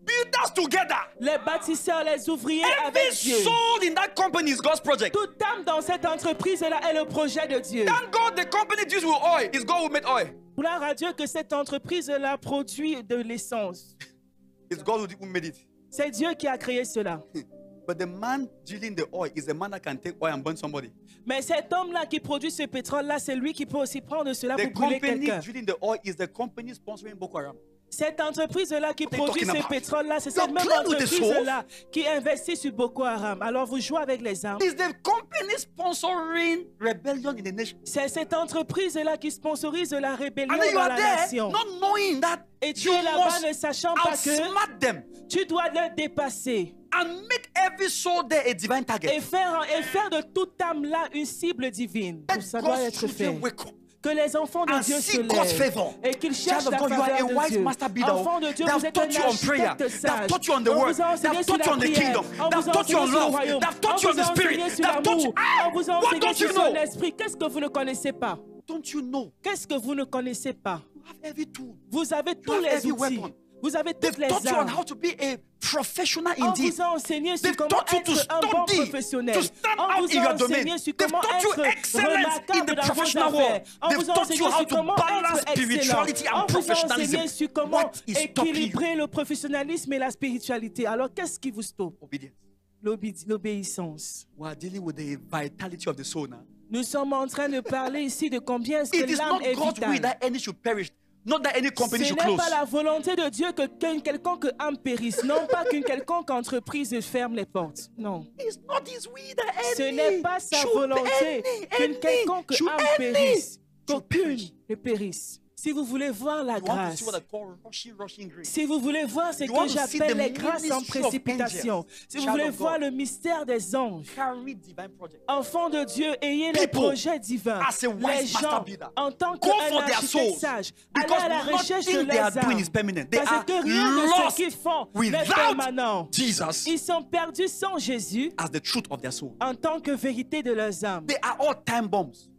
Builders together. les bâtisseurs, les ouvriers Every avec Dieu. soul in that company is God's project. Toute âme dans cette entreprise-là est le projet de Dieu. Thank God the company deals with oil. It's God who made oil. Gloire à Dieu que cette entreprise-là produit de l'essence. It's God who made it. C'est Dieu qui a créé cela. But the man dealing the oil is the man that can take oil and burn somebody. Mais cet homme-là qui produit ce pétrole-là, c'est lui qui peut aussi prendre cela The pour brûler company quelqu'un. drilling the oil is the company sponsoring Boko Haram. Cette entreprise-là qui What are you produit talking ce about? pétrole-là, c'est You're cette même playing with the entreprise-là qui investit sur Boko Haram. Alors vous jouez avec les armes. Is the company sponsoring rebellion in the nation? C'est cette entreprise-là qui sponsorise la rébellion And then you dans are la there nation. not knowing that Et tu you es là-bas must ne sachant pas que outsmart them tu dois le dépasser and make every soul there a divine et target. faire de toute âme-là une cible divine. Let Ça doit God's être children fait. wake up Que les enfants de and Dieu se see God's lèvent favor. et qu'ils cherchent Child la of God, you are faveur a de wise Dieu. master builder. Enfants de Dieu, They vous have êtes un taught you on prayer. architecte They have sage. taught you on the On word. vous a They enseigné have sur taught you la on the prière. kingdom. On They vous have a taught you enseigné on sur le love. royaume. They have On taught you on vous the a spirit. enseigné sur They have taught you. l'amour. On vous a What enseigné don't you sur know? son esprit. Qu'est-ce que vous ne connaissez pas? Don't you know? Qu'est-ce que vous ne connaissez pas? You have every tool. Vous avez tous have les every outils. weapon. Vous avez They've toutes les taught you on armes. how to be a professional On indeed. vous a enseigné sur They've comment taught you to être un bon study, professionnel. to stand On out vous in a your domain. enseigné sur They've comment taught you être excellence in remarquable the dans vos professional affaires. world. On They've vous a taught enseigné you how sur to comment balance être excellent. spirituality and On vous a professionalism. enseigné sur comment What is stopping you? équilibrer le professionnalisme et la spiritualité. Alors qu'est-ce qui vous stoppe? Obedience. L'obéissance. We are dealing with the vitality of the soul now. Nous sommes en train de parler ici de combien est-ce It que is l'âme not est God's will vitale. that any should perish, not that any company Ce should n'est close. pas la volonté de Dieu que qu'une quelconque âme périsse, non pas qu'une quelconque entreprise ferme les portes. Non. It's not His will that Ce any n'est pas sa should volonté qu'une quelconque should âme any périsse, should qu'aucune perish. ne périsse. Si vous voulez voir la You want to grâce, see what I call rushing grace. si vous voulez voir ce You want que to see j'appelle the les grâces en ministry of précipitation, angels, si vous child voulez of voir God. le mystère des anges, Carry divine project. enfants de Dieu, ayez les People, projets divins. as a wise Les master gens, builder, en tant go for qu'un their architecte souls. sage, allez Because à la recherche de nothing they are leurs doing is âmes. permanent. They Parce are que rien de ce lost qu'ils font n'est without permanent. Jesus Ils sont perdus sans Jésus as the truth of their soul. en tant que vérité de leurs âmes. They are all time bombs.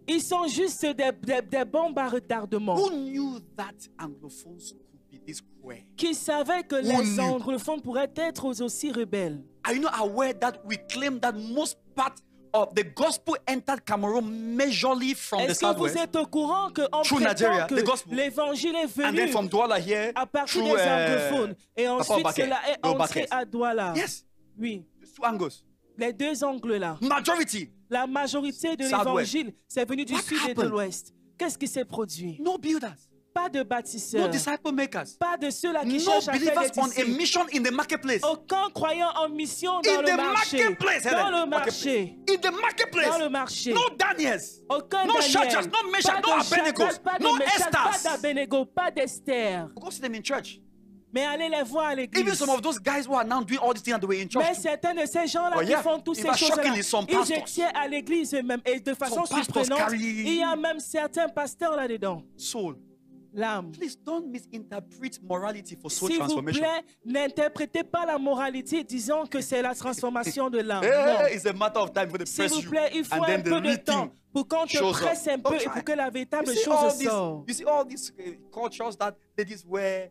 Ils sont juste des bombes à retardement. Who knew that anglophones could be this cruel? Qui savaient que Who les knew? anglophones pourraient être aussi rebelles. Are you not aware that we claim that most part of the gospel entered Cameroon majorly from the Est-ce que vous southwest, êtes au courant qu'on Through Nigeria, prétend the que gospel. l'évangile est and then venu from Douala here à partir through des anglophones et ensuite Obake, cela est the entré Obakes? à Douala? Yes, Oui, it's two angles. les deux angles-là. Majority, La majorité de Southwest. l'évangile, c'est venu du What sud et de happened? l'ouest. Qu'est-ce qui s'est produit? no builders, Pas de no bâtisseurs, disciple makers, pas de ceux-là qui no cherchent à faire believers des on a disciples. mission in the marketplace. Aucun croyant en mission dans In le the marché. marketplace, Dans Helen, le marché. In the marketplace, Dans le marché. no Daniels, Aucun no Daniel, Shadrach, no Meshach, pas no de Abednego, Shadrach, pas de no Meshach, pas Esthers. d'Abednego, pas d'Esther. Go see them in church. Mais allez les voir à Even l'église. some of those guys who are now doing all these things and they were in church. Mais certains de ces gens-là Oh, yeah. qui font toutes In ces fact, choses-là, shockingly, some ils pastors. étaient à l'église eux-mêmes. Et de façon Some pastors surprenante, carry- il y a même certains pasteurs là-dedans. Soul. L'âme. Please don't misinterpret morality for soul S'il vous transformation. plaît, n'interprétez pas la moralité disant que c'est la transformation de l'âme. Hey, Non. it's a matter of time for the S'il press vous you. plaît, il faut And un then the peu de real temps thing pour qu'on te shows up. presse un peu Don't et try. pour que la véritable You see all chose these, sorte. you see all these cultures that ladies wear.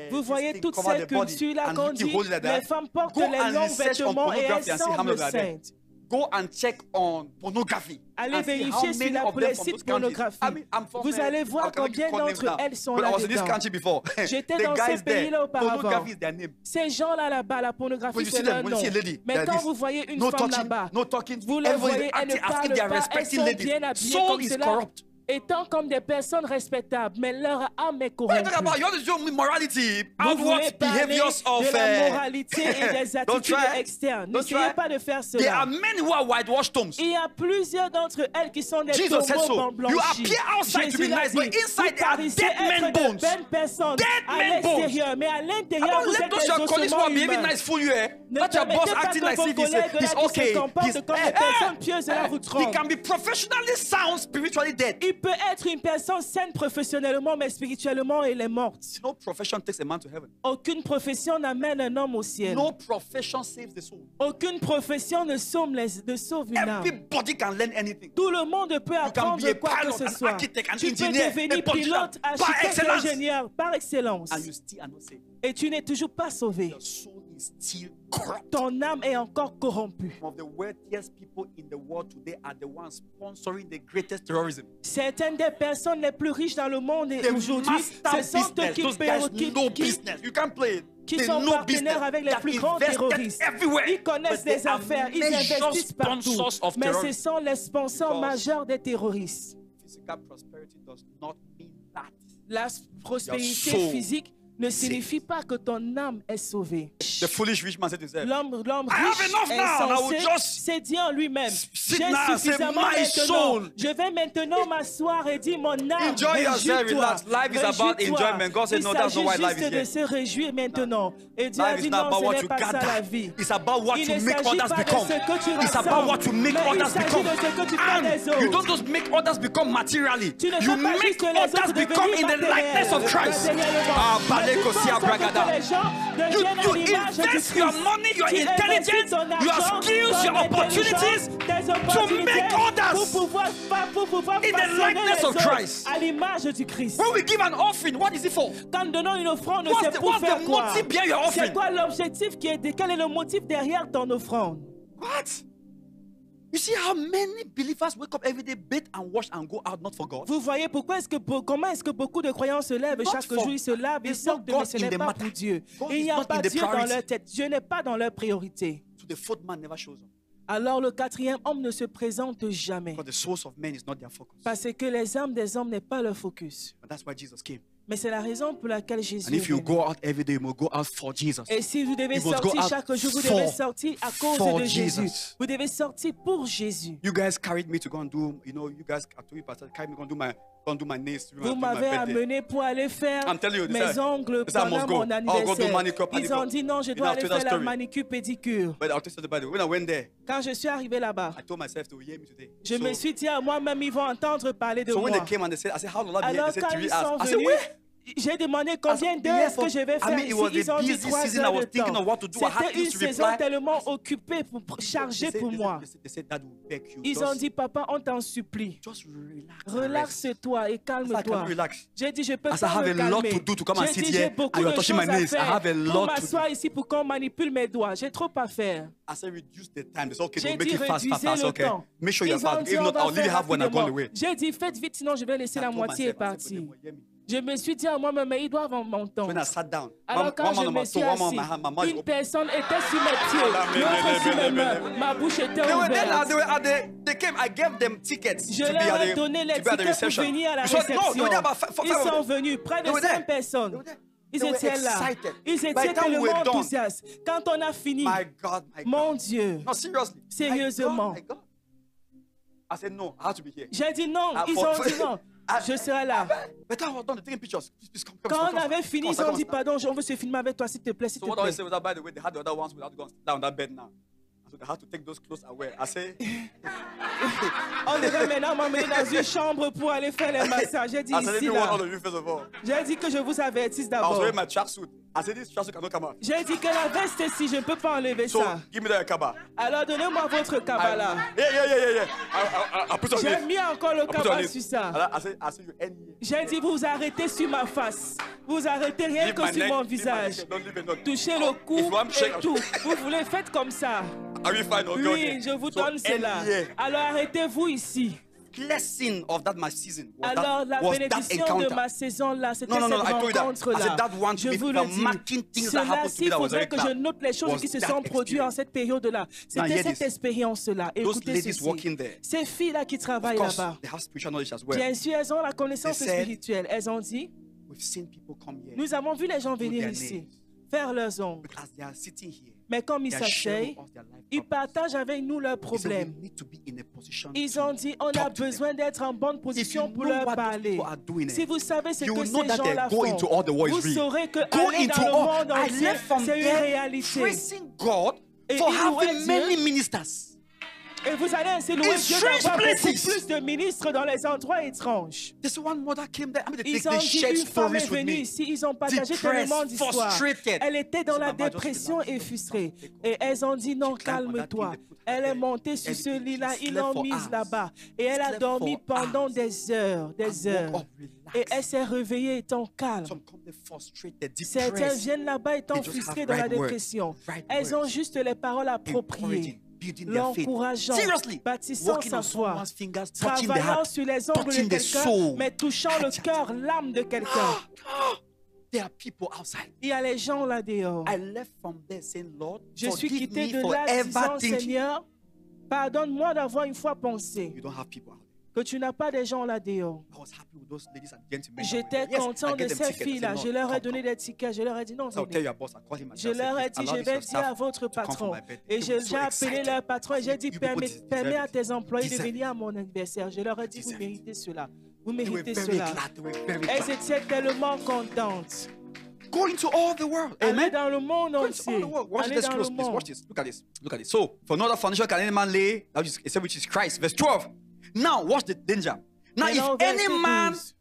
Vous this voyez thing toutes cover ces the body cultures-là and qu'on looking dit, holy like that. les femmes portent Go les and longs research on vêtements et elles pornography and see how semblent many are there. saintes. Go and check on pornography. Allez and see how vérifier sur many la- of pour them les from sites those countries. pornographiques. I mean, I'm from, Vous allez voir I cannot combien call names d'entre now, elles sont but I was in this là-dedans. country before. J'étais The dans guys ces pays-là there, auparavant. pornography is their name. Ces gens-là là-bas, la When pornographie, you c'est see leur them, when nom. you see a lady, Mais like quand this, vous voyez une no femme touching, là-bas, no talking, vous les everybody voyez, elles ne acting as if they are parlent pas, elles respecting sont ladies. bien habillées Soul comme is cela, corrupt. étant comme des personnes respectables, mais leur âme est What are you talking about? corrompue. You want to show me morality, Vous voulez outward parler behaviors of de la moralité et des Don't attitudes try. externes. Don't N'essayez try. pas de faire There are cela. many who are whitewashed tombs. Il y a plusieurs d'entre elles qui sont des Jesus said so. tombeaux You blanchis. appear outside to be Jésus l'a nice, dit, but inside vous they are paraissez dead men être de bones. belles personnes Dead à men bones. l'extérieur, mais à l'intérieur, Don't vous let êtes those your des colleagues who are ossements behaving humains. nice fool you, eh? Ne Let your boss permettez pas acting que like vos if he's collègues là he's qui se okay. comportent He's, comme des personnes pieuses là vous he trompent. can be professionally sound, spiritually dead. Il peut être une personne saine professionnellement, mais spirituellement, elle est morte. No profession takes a man to heaven. Aucune profession n'amène un homme au ciel. No profession saves the soul. Aucune profession ne sauve une âme. Everybody can learn anything. Tout le monde peut You can be a apprendre quoi que pilot, ce an soit. architect, an Tu peux engineer, devenir a politician, pilote, par architecte, excellence. ingénieur, par excellence. And you still are not saved. Et tu n'es toujours pas sauvé. Your soul is still corrupt. Ton âme est encore corrompue. Some of the wealthiest people in the world today are the ones sponsoring the greatest terrorism. Certaines des personnes les plus riches dans le monde The aujourd'hui, master ce sont eux business. Those guys know business. You can't play it. qui They sont know partenaires business. avec les They plus grands invested terroristes. everywhere. Ils connaissent But they les are affaires, ils major investissent partout. sponsors of Mais ce terrorism. sont les sponsors Because- majeurs des terroristes. Physical prosperity does not mean that. La prospérité Your soul physique ne signifie pas que ton âme est sauvée. The foolish rich man said to himself, L'homme I have riche enough now. I will insensé just s'est dit en lui-même, sit j'ai now and say, suffisamment my maintenant. soul. Je vais maintenant m'asseoir et dire mon âme, Enjoy yourself, réjouis-toi, relax. Life is about réjouis-toi. enjoyment. God said, Il no, that's not why s'agit life is juste de here. se réjouir maintenant. Et Dieu a Life is dit not non, about ce what n'est you pas ça la gather. vie. It's about what Il you ne make s'agit others pas de become. ce que tu It's about what you make mais il others s'agit become. de ce que tu fais des And you autres. don't just make others become materially. Tu ne You fais pas make juste les others autres become in the devenir likeness of Christ. Ah, baleko siya bragada. You invest your money, your intelligence, your skills, your opportunities to make others in the likeness of Christ. À l'image du Christ. When we give an offering, what is it for? Quand nous donnons une offrande, What's c'est the, pour what's faire the quoi? motive behind your C'est offering? quoi l'objectif quel est le motif derrière ton offrande? What? You see how many believers wake up every day, bathe and wash and go out not for God? Vous voyez comment est-ce que beaucoup de croyants se lèvent Not chaque for- jour, ils se lavent, ils It's sortent, not mais ce God in n'est the pas matter. pour Dieu. God Il is n'y a not pas in the Dieu dans priority. leur tête. Dieu n'est pas dans leur priorité. So the fourth man never shows up. Alors le quatrième homme ne se présente jamais. Because the souls of men is not their focus. Parce que les âmes des hommes n'est pas leur focus. But that's why Jesus came. Mais c'est la raison pour laquelle Jésus And if you est venu. go out every day, you must go out for Jesus. Et si vous devez You must go sortir out chaque jour, vous for- devez sortir à cause for de Jésus. Jesus. Vous devez sortir pour Jésus. You guys carried me to go and do, you guys, I told you, Pastor, carried me to go and do my nails. to do Vous my m'avez birthday. amené pour aller faire I'm telling you, mes this ongles this I must pendant go. mon I'll go do anniversaire. manicure, Ils pedicure. ont dit non, je You dois know, aller after faire that la story. manicure pédicure. But I'll tell you about it. When I went there, Quand je suis arrivé là-bas, I told myself to hear me today. je me suis dit à moi-même, ils vont entendre parler de So when moi. they came and they said, I said, how long have you been here? Alors They said quand 3 ils hours. sont I said, venus, where? j'ai demandé combien d'heures est-ce que je vais faire it was ici. Ils a ont dit busy 3 season. I heures was de thinking temps. of what to do. I had C'était une things to saison reply. tellement occupée, chargée pour moi. They said, Dad will beg you. Ils ont dit, papa, on t'en supplie. Just relax. Relaxe-toi et I said, I calme-toi. cannot relax. J'ai dit, je peux I said, I pas have me a lot calmer. to do to come and J'ai sit dit, here j'ai beaucoup and you're de touching choses my à nails. I have a faire lot pour to do. m'asseoir ici pour qu'on manipule mes doigts. J'ai trop à faire. I said, reduce the time. They said, okay, J'ai we'll make dit, it fast, fast, réduisez fast. le Okay. temps. Make sure you're Ils ont fast. dit, If on not, va I'll leave you faire half when I go on the rapidement. way. J'ai dit, faites vite, sinon je vais laisser I la told moitié myself, I said, partie. but they hear me. Je me suis dit à moi-même, mais ils doivent m'entendre. When I sat down, Alors quand je me suis assis, une personne était sur mes pieds, l'autre sur mes mains, ma bouche était They were there now. ouverte. They came. I gave them tickets Je to be leur ai at donné les the tickets pour reception. venir à la So, no, they réception. were there about five Ils of sont them. venus, près de They were 5 there. personnes. They were there. Ils They were étaient là. excited. Ils By the étaient time we were tellement done, enthousiastes. Quand on a fini, My God, my mon God. Dieu, No, seriously. Sérieusement. My God. I said no. I have to be here. j'ai dit non. Ah, Ils for- ont dit non. Je serai là. But I was done taking pictures. Please come. Quand on avait fini, ils ont dit pardon, on veut se filmer avec toi, s'il te plaît, s'il So te what I plaît. say was that, by the way, they had the other ones without going down on that bed now. So they had to take those clothes away. I say, On devait maintenant m'emmener dans une chambre pour aller faire les massages. J'ai dit I said, ici if you want là. all of you first of all. J'ai dit que je vous avertisse I was d'abord. wearing my tracksuit. I said, this tracksuit cannot come out. J'ai dit que la veste ici, je ne peux pas enlever So ça. give me the kaba. Alors donnez-moi votre cabas là. Yeah. I put on J'ai it. mis encore le I put on cabas it. sur ça. I said you end here. J'ai dit vous arrêtez sur ma face. Vous arrêtez rien Leave que my sur neck, mon leave my visage. neck, don't leave it, don't. Touchez le cou If you want me shake, et tout. Vous voulez, faites comme ça. Are you fine? Okay, Oui, okay. je vous So donne cela. end here. Alors arrêtez-vous ici. Blessing of that my season was Alors la that bénédiction encounter. de ma saison là, c'était No, cette I told you that. I rencontre said là. that one to Je me, vous the le dis. marking things that Cela, happened to me s'il that was faudrait very que je clear. note les choses Was qui se that sont produites en experience. cette période-là. Now, C'était hear cette this. expérience-là. Those Écoutez ladies ceci. walking there, Ces filles-là qui of travaillent course, là-bas, they have spiritual knowledge as well. bien sûr, elles ont la connaissance They said, spirituelle. Elles ont dit, We've seen people come here, nous avons vu les gens do venir their ici, nails. faire leurs ongles. But as they are sitting here, Mais comme ils they are sharing s'asseyent, us their life ils problems. partagent avec nous leurs He said, we problèmes. need to be in a position Ils to ont dit, on a talk to them. besoin d'être en bonne If position you pour know leur what those parler. people are doing, Si vous savez ce you que will know ces that they gens-là go font, into all the world vous is real. saurez que Go aller into dans le all. monde I entier, left from c'est une there réalité. praising God Et for il louait having Dieu. many ministers. Et vous allez ainsi louer In Dieu strange d'avoir beaucoup places. plus de ministres dans les endroits étranges. This one mother came there. I mean, Ils ont they dit, shared une femme est stories with venue me. ici, ils ont partagé Depressed, tellement d'histoires. frustrated. Elle était dans So la Mama just dépression relaxed. et frustrée. Et elles ont dit, non, She climbed on that thing, calme-toi. they put her Elle est there. montée sur ce Everything. lit-là, She ils slept l'ont for mise hours. là-bas. Et elle a Slept dormi for pendant hours. des heures, des And heures. woke up Et elle relaxed. s'est réveillée étant calme. Some come there frustrated, Certains depressed. viennent là-bas étant They just frustrés have dans la right words, dépression. right Elles ont words. juste les paroles appropriées, Encouraging, building their faith. l'encourageant, Seriously, bâtissant walking sa on foi, someone's fingers, touching the travaillant heart, sur les ongles de touching the quelqu'un, soul. mais touchant le cœur, l'âme de quelqu'un. There are people outside. Il y a les gens là dehors. I left from there saying, Lord, Je suis forgive quitté me de for là ever disant, thinking Seigneur, pardonne-moi d'avoir une fois pensé you don't have people out there. que tu n'as pas des gens là dehors. I was happy with those ladies and gentlemen. J'étais content de ces filles-là. Je leur ai donné des tickets. Je leur ai dit non, So I'll tell venez. your boss, I'll call him Je myself. leur ai Say, dit, "Allow je this vais your dire à staff votre to come for patron. my birthday." Et They were j'ai so appelé excited. leur patron et j'ai dit, You people permets à deserve tes employés de Deserve it. venir à mon anniversaire. Je leur ai dit, vous Deserve it. méritez cela. Vous They were méritez very cela. glad. They were very Elles glad. étaient tellement contentes. Go into all the world. Aller Amen. dans le monde Go into all entier. the world. Watch Aller this dans close, le please. Watch monde. this. Look at this. Look at this. So, for no other foundation can any man lay, that is, except which is Christ. Verse 12. Now, watch the danger. Now, Maintenant, if any verset man 12.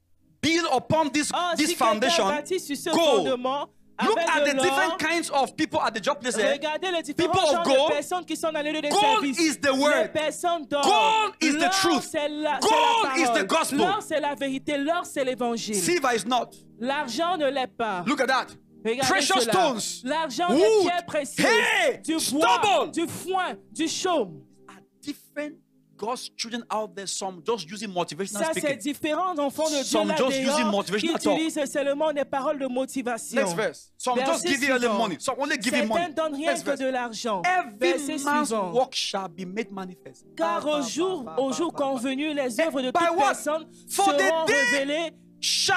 build upon this Oh, this si quelqu'un foundation, bâtit sur ce go. fondement, Look avec at de the l'or, different kinds of people at the job place. regardez les différents People of genres gold. de personnes qui sont dans les lieux de Gold service. is the Les word. personnes d'or. Gold is the L'or, truth. c'est la Gold is parole. the gospel. L'or, c'est la vérité. L'or, c'est l'évangile. Silver is not. L'argent ne l'est pas. Look at that. Regardez Precious cela. stones. L'argent Wood. des pierres précieuses. Hay. Du bois, Stubble. du foin, du chaume. Are different God's children out there, some just using motivational Ça, c'est speaking. différent d'enfants de Dieu Some là just using dehors qui motivational talk. utilisent seulement des paroles de motivation. Next verse. Some just Verset give you only suivant. money. Some only give you Certains money. donnent rien Next que verse. de l'argent. Every Verset man's suivant. work shall be made manifest. Car au jour convenu, les œuvres de By toute what? personne For the seront day révélées, shall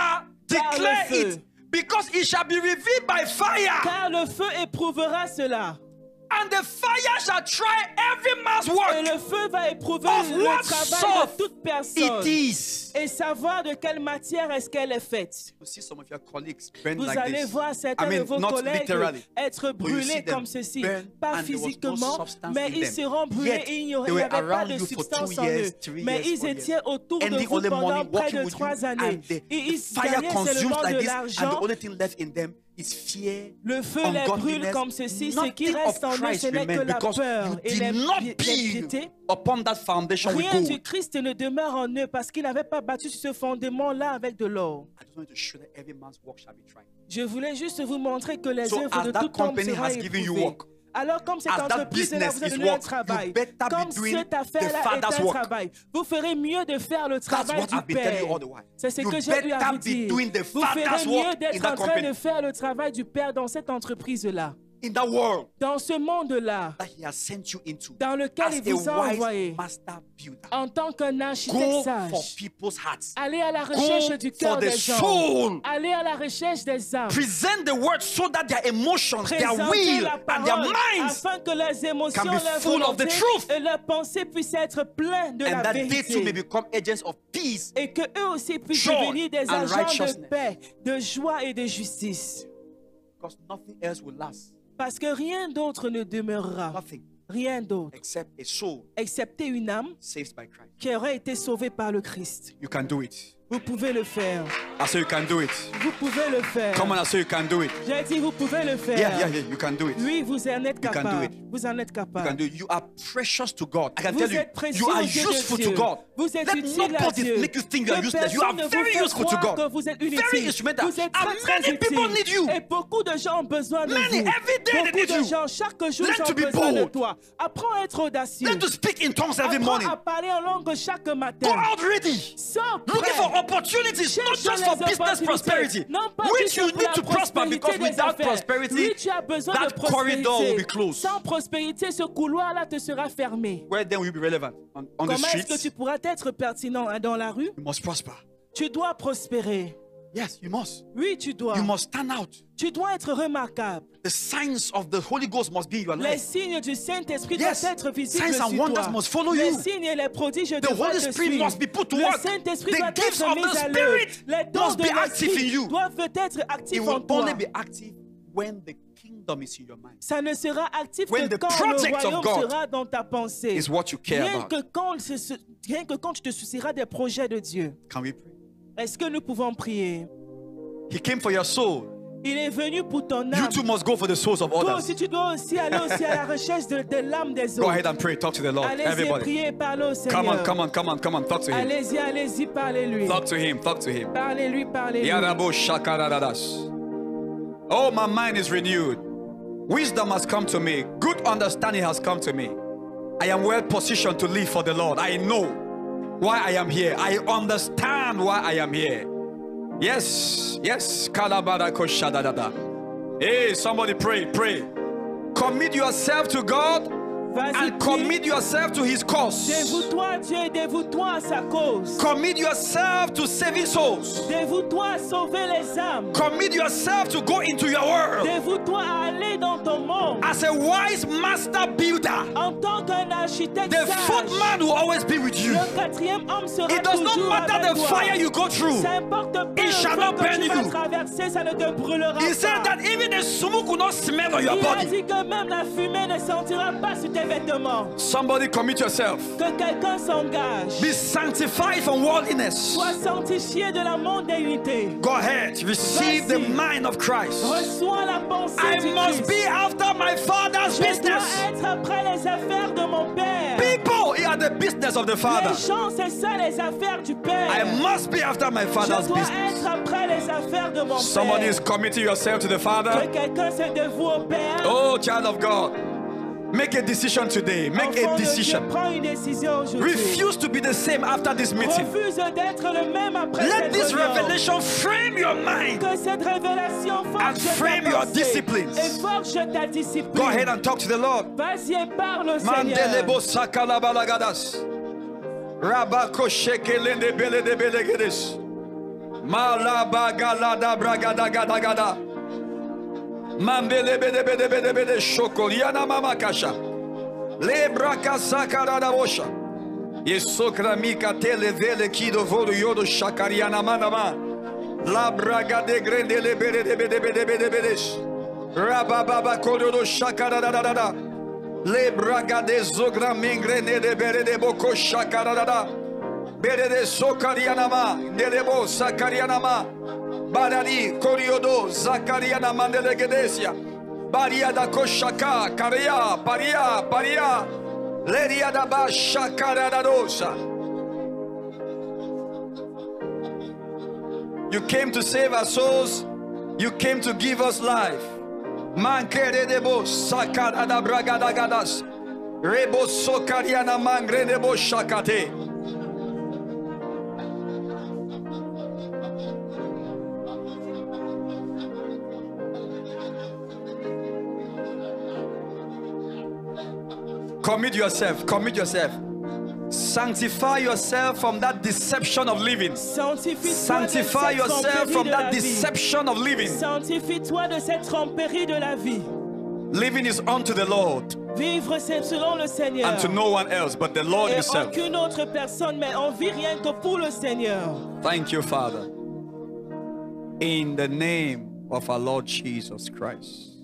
Par le declare feu. it, because it shall be revealed by fire, car le feu éprouvera cela. and the fire shall try every man's Et work. le feu va éprouver Of le what travail sort de toute personne It is. et savoir de quelle matière est-ce qu'elle est faite. You see some of your colleagues burn Vous like allez this. voir certains I mean, de vos not collègues literally. être you see brûlés them comme ceci, burn pas and there was no physiquement, substance mais in ils them. seront brûlés Yet, et il n'y they avait were pas around de you for substance 2 en years, eux. 3 Mais years, ils 4 étaient years. autour de Ending vous only pendant money, près walking de with you, 3 années. and Et the ils fire gagnaient consumes seulement like de this, and l'argent. the only thing left in them is fear. Le feu les brûle ungodliness. comme ceci. Ce qui Nothing reste of en eux, Christ ce n'est que remains, la because peur you et did les not les build piétés. upon that foundation with Rien du gold. Christ ne demeure en eux parce qu'ils n'avaient pas battu sur ce fondement-là avec de l'or. I just wanted to show that every man's work shall be tried. Je voulais juste vous montrer que les So œuvres as de that tout homme company seront has given you éprouvées. work, Alors comme cette as that entreprise-là business vous a is donné un work, travail, you better be comme doing cette the affaire-là est Father's un work. travail, vous ferez mieux de faire le That's travail what du I've been telling you all Père. the while. C'est ce You que j'ai eu à better vous be dire. doing the Vous Father's ferez mieux work in d'être that en train company. de faire le travail du Père dans cette entreprise-là. In that world Dans ce monde-là, that He has sent you into, dans lequel as il vous a a wise envoyé, master builder. en tant qu'un architecte Go for sage, people's hearts. allez à la recherche Go du for cœur the des gens. soul. Allez à la recherche des âmes. Present the word so that their emotions, their Présentez will, la and their parole minds, afin que leurs émotions, can be leurs full of the volontés truth. et leurs pensées puissent être pleines de and la that they too may vérité. become agents of peace. Et que eux aussi puissent joy, devenir des and agents de righteousness. paix, de joie et de justice. Because nothing else will last. Parce que rien d'autre ne demeurera. Nothing Rien d'autre. except a soul Excepté une âme saved by Christ. qui aurait été sauvée par le Christ. You can do it. Vous pouvez le faire. I say you can do it. Vous pouvez le faire. Come on, I say you can do it. J'ai dit, vous pouvez le faire. Yeah, you can do it. Oui, vous en êtes You can do capable. it. Vous en êtes You can capable. do it. You are precious to God. I can Vous tell you, êtes précieux you are aux yeux de useful Dieu. to God. Vous êtes Let utile à nobody Dieu. make you think you are Que useless. You are personne ne very vous fait useful to croire God. que vous êtes Very inutile. instrumental. Vous êtes And très, très many people utile. need you. Et beaucoup de gens ont besoin de Many, vous. every day they Beaucoup need de you. gens, chaque jour, Learn ont to be besoin de bold. toi. Apprends à être audacieux. Learn to speak in tongues every Apprends morning. à parler en langue chaque Go matin. out ready. Sors Looking prêt. for opportunities, not Cherche just for les business opportunités. prosperity, Non pas which juste you pour need la to prosper, prospérité because des without affaires. prosperity, Oui, tu as besoin that de prospérité. corridor will be closed. Sans prospérité, ce couloir-là te sera fermé. Where then will you be relevant? On the Comment est-ce que streets? tu pourras être pertinent dans la rue? You must prosper. Tu dois prospérer. Yes, you must. Oui, tu dois. You must stand out. Tu dois être remarquable. The signs of the Holy Ghost must be in your Les life. signes du Saint-Esprit Yes. doivent être visibles Signs and sur wonders toi. must follow Les you. signes et les prodiges The doivent Holy te Spirit suivre. must be put to Le work. Saint-Esprit The doit gifts être of mis the à l'œuvre. Spirit Les dons must de be active in l'Esprit you. doivent être It actifs will en toi. only be active when the kingdom is in your mind. Ça ne sera actif When que the quand project le of royaume God sera dans ta pensée. Is what you care Rien about. rien que quand tu te soucieras des projets de Dieu. Can we pray? Est-ce que nous pouvons prier? He came for your soul. Il est venu pour ton You âme. too must go for the souls of Toi others. aussi, tu dois aussi aller aussi à la recherche de l'âme des Go autres. ahead and pray. Talk to the Lord. Allez-y, Everybody. priez, parlez au Seigneur. Come on, come on, come on, come on. Talk to him. Allez-y, allez-y, parlez-lui. Talk to him. Talk to him. Parlez-lui, parlez-lui. Yarabo shakaradadas. Oh, my mind is renewed. Wisdom has come to me. Good understanding has come to me. I am well positioned to live for the Lord. I know why I am here. I understand why I am here. Yes, yes. Hey, somebody pray, pray. Commit yourself to God. Vas-y, and prie. commit yourself to his cause. Dévoue-toi à Dieu et dévoue-toi à sa cause. Commit yourself to saving souls. Dévoue-toi à sauver les âmes. Commit yourself to go into your world Dévoue-toi à aller dans ton monde. as a wise master builder. En tant qu'un architecte The sage, fourth man will always be with you. le quatrième homme sera It does not toujours matter avec the toi. fire you go through. Ça importe pas It le shall feu not que burn tu vas you. traverser, ça ne te brûlera He said pas. that even the smoke will not smell on your Il a body. dit que même la fumée ne sentira pas sur tes vêtements. Somebody commit yourself. Que quelqu'un s'engage. Be sanctified from worldliness. Sois sanctifié de la mondainité. Go ahead, receive the mind of Christ. Reçois la pensée I du must Christ. be after my Father's Je dois business. être après les affaires de mon Père. People are the business of the Father. Les gens, c'est ça les affaires du Père. I must be after my Father's Je dois business. être après les affaires de mon Somebody Père. is committing yourself to the Father. Que quelqu'un se dévoue au Père. Oh, child of God, make a decision today. Make Enfant a de Dieu, decision. prends une décision aujourd'hui. Refuse to be the same after this meeting. Refuse d'être le même après Let cette this réunion. revelation frame your mind. Que cette révélation forge And frame ta your pensée disciplines. et forge ta discipline. Go ahead and talk to the Lord. Vas-y et parle au Seigneur. Mandelebo sakalabalagadas. Rabako shekelende belede belegedes. Malabagalada bragadagada. Mambele bede bede bede bede shokoliana mama kasha. Lebraka sakarada bosha. Yesokra mika televele kido vodo yodo shakariana manama. La braga de grande le bede bede bede bede bedes. Rababa kododo shakarada. Le braga de zogra mengrene de bede de boko shakarada. Bede de sokarianama. Nelebo sakarianama. Barari koriodo zakariana mandelegedesia. Baria da koshaka karia paria. Leria da ba shakara da dosa. You came to save our souls. You came to give us life. Mankere debo sakara da braga da gadas. Rebo sokariana mangre debo shakate. Commit yourself. Commit yourself. Sanctify yourself from that deception of living. Sanctify yourself from that deception of living. Sanctifie-toi de cette tromperie de la vie. Living is unto the Lord Vivre, c'est selon le Seigneur. and to no one else but the Lord Et Himself. aucune autre personne, mais on vit rien que pour le Seigneur. Thank you, Father. In the name of our Lord Jesus Christ.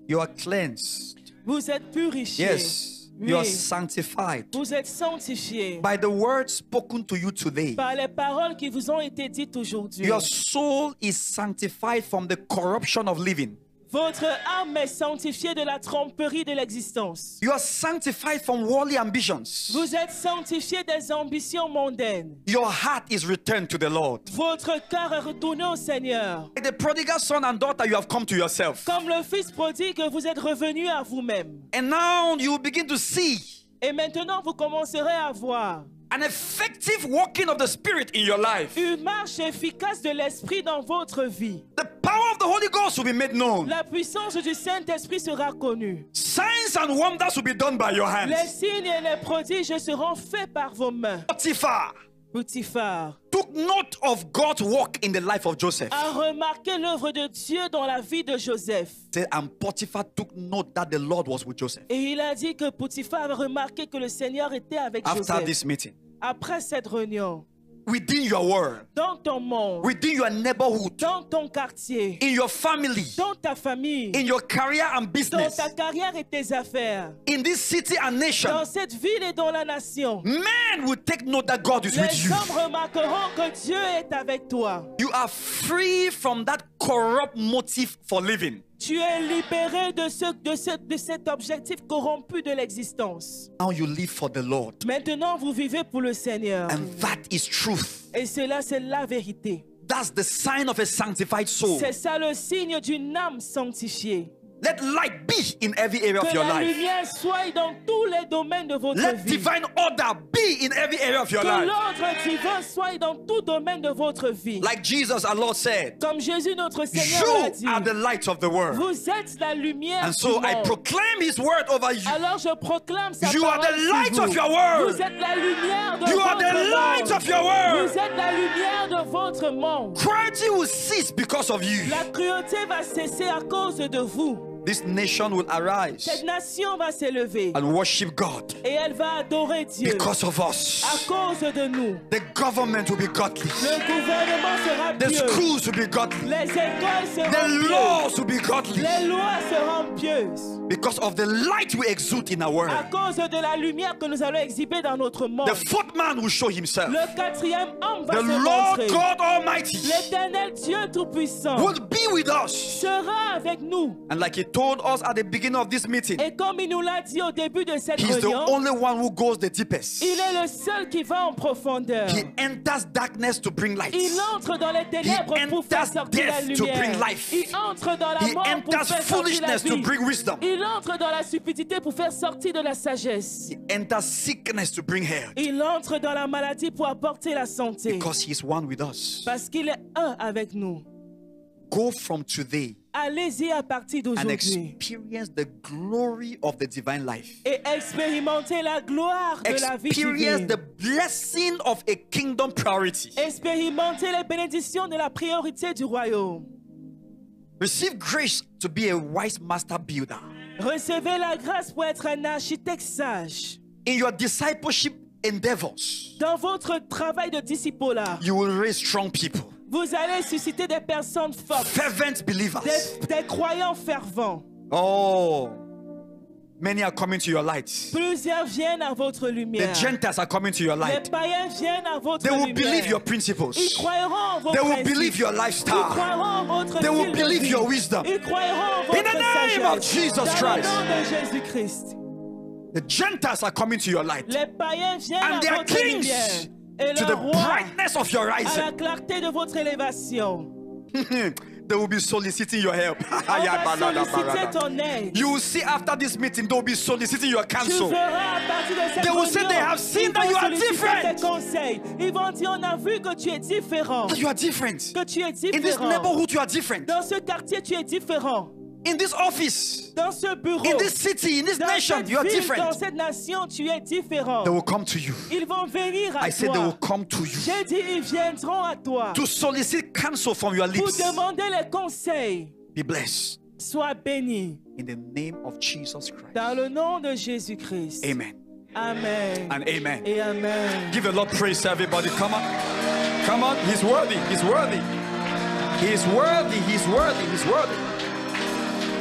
You are cleansed. Vous êtes purifiés. Yes. You are Oui. sanctified Vous êtes sanctifiés by the words spoken to you today. par les paroles qui vous ont été dites aujourd'hui. Your soul is sanctified from the corruption of living. Votre âme est sanctifiée de la tromperie de l'existence. You are sanctified from worldly ambitions. Vous êtes sanctifiés des ambitions mondaines. Your heart is returned to the Lord. Votre cœur est retourné au Seigneur. Like the prodigal son and daughter, you have come to yourself. Comme le fils prodigue, vous êtes revenu à vous-même. And now you begin to see Et maintenant, vous commencerez à voir an effective working of the Spirit in your life. une marche efficace de l'Esprit dans votre vie. The power of the Holy Ghost will be made known. La puissance du Saint-Esprit sera connue. Signs and wonders will be done by your Les hands. signes et les prodiges seront faits par vos mains. Potiphar Potiphar took note of God's work in the life of Joseph. a remarqué l'œuvre de Dieu dans la vie de Joseph. And Potiphar took note that the Lord was with Joseph. Et il a dit que Potiphar a remarqué que le Seigneur était avec After Joseph. this meeting, Après cette réunion, within your world, dans ton monde, within your neighborhood, dans ton quartier, in your family, dans ta famille, in your career and dans business, ta carrière et tes affaires, in this city and nation, dans cette ville et dans la nation, men will take note that God is with les you. hommes remarqueront que Dieu est avec toi. You are free from that corrupt motive for living. Tu es libéré de cet objectif corrompu de l'existence. Now you live for the Lord. Maintenant, vous vivez pour le Seigneur. And that is truth. Et cela, c'est la vérité. That's the sign of a sanctified soul. C'est ça le signe d'une âme sanctifiée. Let light be in every area of Que your la life. lumière soit dans tous les domaines de votre Let vie. divine order be in every area of your Que life. l'ordre divin soit dans tout domaine de votre vie. Like Jesus, our Lord, said, Comme Jésus notre Seigneur l'a you dit, are the light of the world. vous êtes la lumière And so du I monde. proclaim His word over you. Alors je proclame sa You are parole the sur light vous. of your world. Vous êtes la lumière de You are votre the light monde. of your world. Vous êtes la lumière de votre monde. Cruelty will cease because of you. La cruauté va cesser à cause de vous. This nation will arise Cette nation va s'élever and worship God et elle va adorer Dieu because of à us. cause de nous. The government will be godly. Le gouvernement sera The pieux. schools will be godly. Les écoles seront The pieuses. laws will be godly Les lois seront pieuses. because of the light we exude in our world. À cause de la lumière que nous allons exhiber dans notre monde. The fourth man will show himself. Le quatrième homme va The se Lord montrer. God Almighty L'éternel Dieu Tout-Puissant will be with us. sera avec nous. And like He told us at the beginning of this meeting, Et comme il nous l'a dit au début de cette He's the réunion, only one who goes the deepest. il est le seul qui va en profondeur. He enters darkness to bring light. Il entre dans les ténèbres He pour faire enters sortir la death to lumière. bring life. Il entre dans la He mort pour enters faire sortir la foolishness to vie. bring wisdom. Il entre dans la stupidité pour faire sortir de la sagesse. He enters sickness to bring health. Il entre dans la maladie pour apporter la santé. Because He's one with us. Parce qu'il est un avec nous. Go from today Allez-y à partir and d'aujourd'hui experience the glory of the divine life. et expérimentez la gloire de la vie Experience divine. the blessing of a kingdom priority. Expérimentez les bénédictions de la priorité du royaume. Receive grace to be a wise master builder. Recevez la grâce pour être un architecte sage. In your discipleship endeavors, Dans votre travail de discipulat, you will raise strong people, vous allez susciter des personnes fortes, fervent believers. des croyants fervents. Oh, many are coming to your light. Plusieurs viennent à votre The lumière. Gentiles are coming to your Les light. païens viennent à votre They will lumière. believe your Ils principles. croiront en vos They will principes. believe your Ils lifestyle. croiront en votre They will style de believe vie. your wisdom. Ils croiront en In votre the name of sagesse. Jesus Dans le Christ. nom de Jésus-Christ. The Gentiles are coming to your light. Les païens viennent And à they are votre kings lumière. Et to le the roi brightness of your à la rising. clarté de votre élévation. They will be soliciting your help. On va solliciter ton aide. You will see after this meeting, they will be soliciting your Tu counsel. verras à partir de cette They will say réunion, they have seen ils that vont you are solliciter different. tes conseils. Ils vont dire, on a vu que tu es différent. That you are different. Que tu es In this différent. neighborhood, you are different. Dans ce quartier, tu es différent. In this office, Dans ce bureau, in this city, in this dans nation, cette you are ville, dans different. cette nation, tu es différent. They will come to you. Ils vont venir à I said they will toi. come to you J'ai dit, ils viendront à toi to solicit counsel from your pour lips. demander les conseils. Be blessed Sois béni in the name of Jesus Christ. dans le nom de Jésus-Christ. Amen Amen. and amen. Et amen. Give the Lord praise, everybody. Come on. Come on. He's worthy. He's worthy. He's worthy. He's worthy. He's worthy.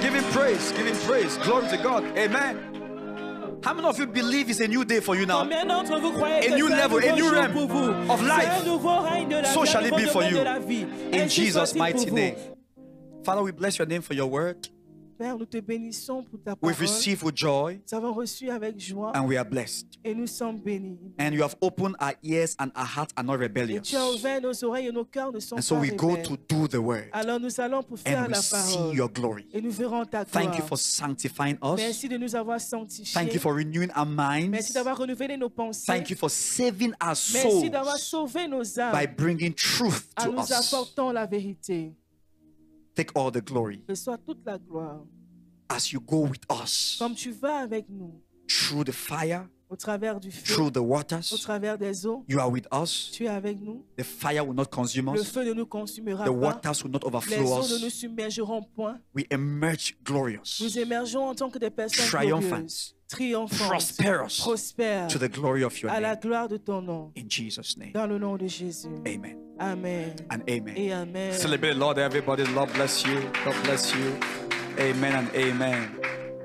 Give him praise. Give him praise. Glory to God. Amen. How many of you believe it's a new day for you now? Combien d'entre vous croyez que new c'est un level, a nouveau new jour realm pour vous? of life. C'est un nouveau règne de la So vie, shall un it nouveau be for domaine you. de la vie. In Ainsi Jesus' soit-il mighty pour name. vous. Father, we bless your name for your word. Père, nous te bénissons pour ta We've parole. received with joy Nous avons reçu avec joie and we are blessed. et nous sommes bénis. And you have opened our ears and our hearts are not Et rebellious. tu as ouvert nos oreilles et nos cœurs ne sont And so pas we go rebelles. to do the word Alors nous allons pour faire and we la see parole your glory. et nous verrons ta gloire. Thank you for sanctifying us. Merci de nous avoir sanctifiés. Thank you for renewing our Merci minds. d'avoir renouvelé nos pensées. Thank you for saving our Merci d'avoir souls sauvé nos âmes by bringing truth en to nous us. apportant la vérité. Take all the glory Reçois toute la gloire. as you go with us Comme tu vas avec nous through the fire, au travers du feu, through the au waters. travers des eaux, You are with us. tu es avec nous. The fire will not consume Le us. feu ne nous consumera The pas. waters will not Les overflow eaux ne nous us. submergeront point. We emerge glorious, Nous émergeons en tant que des personnes Triumphant. glorieuses, triomphantes, prosperous prospères, to the glory of your à la name. gloire de ton nom. In Jesus' name. Dans le nom de Jésus. Amen Amen. and amen. Et amen. Celebrate the Lord, everybody. Lord bless you. God bless you. Amen and amen.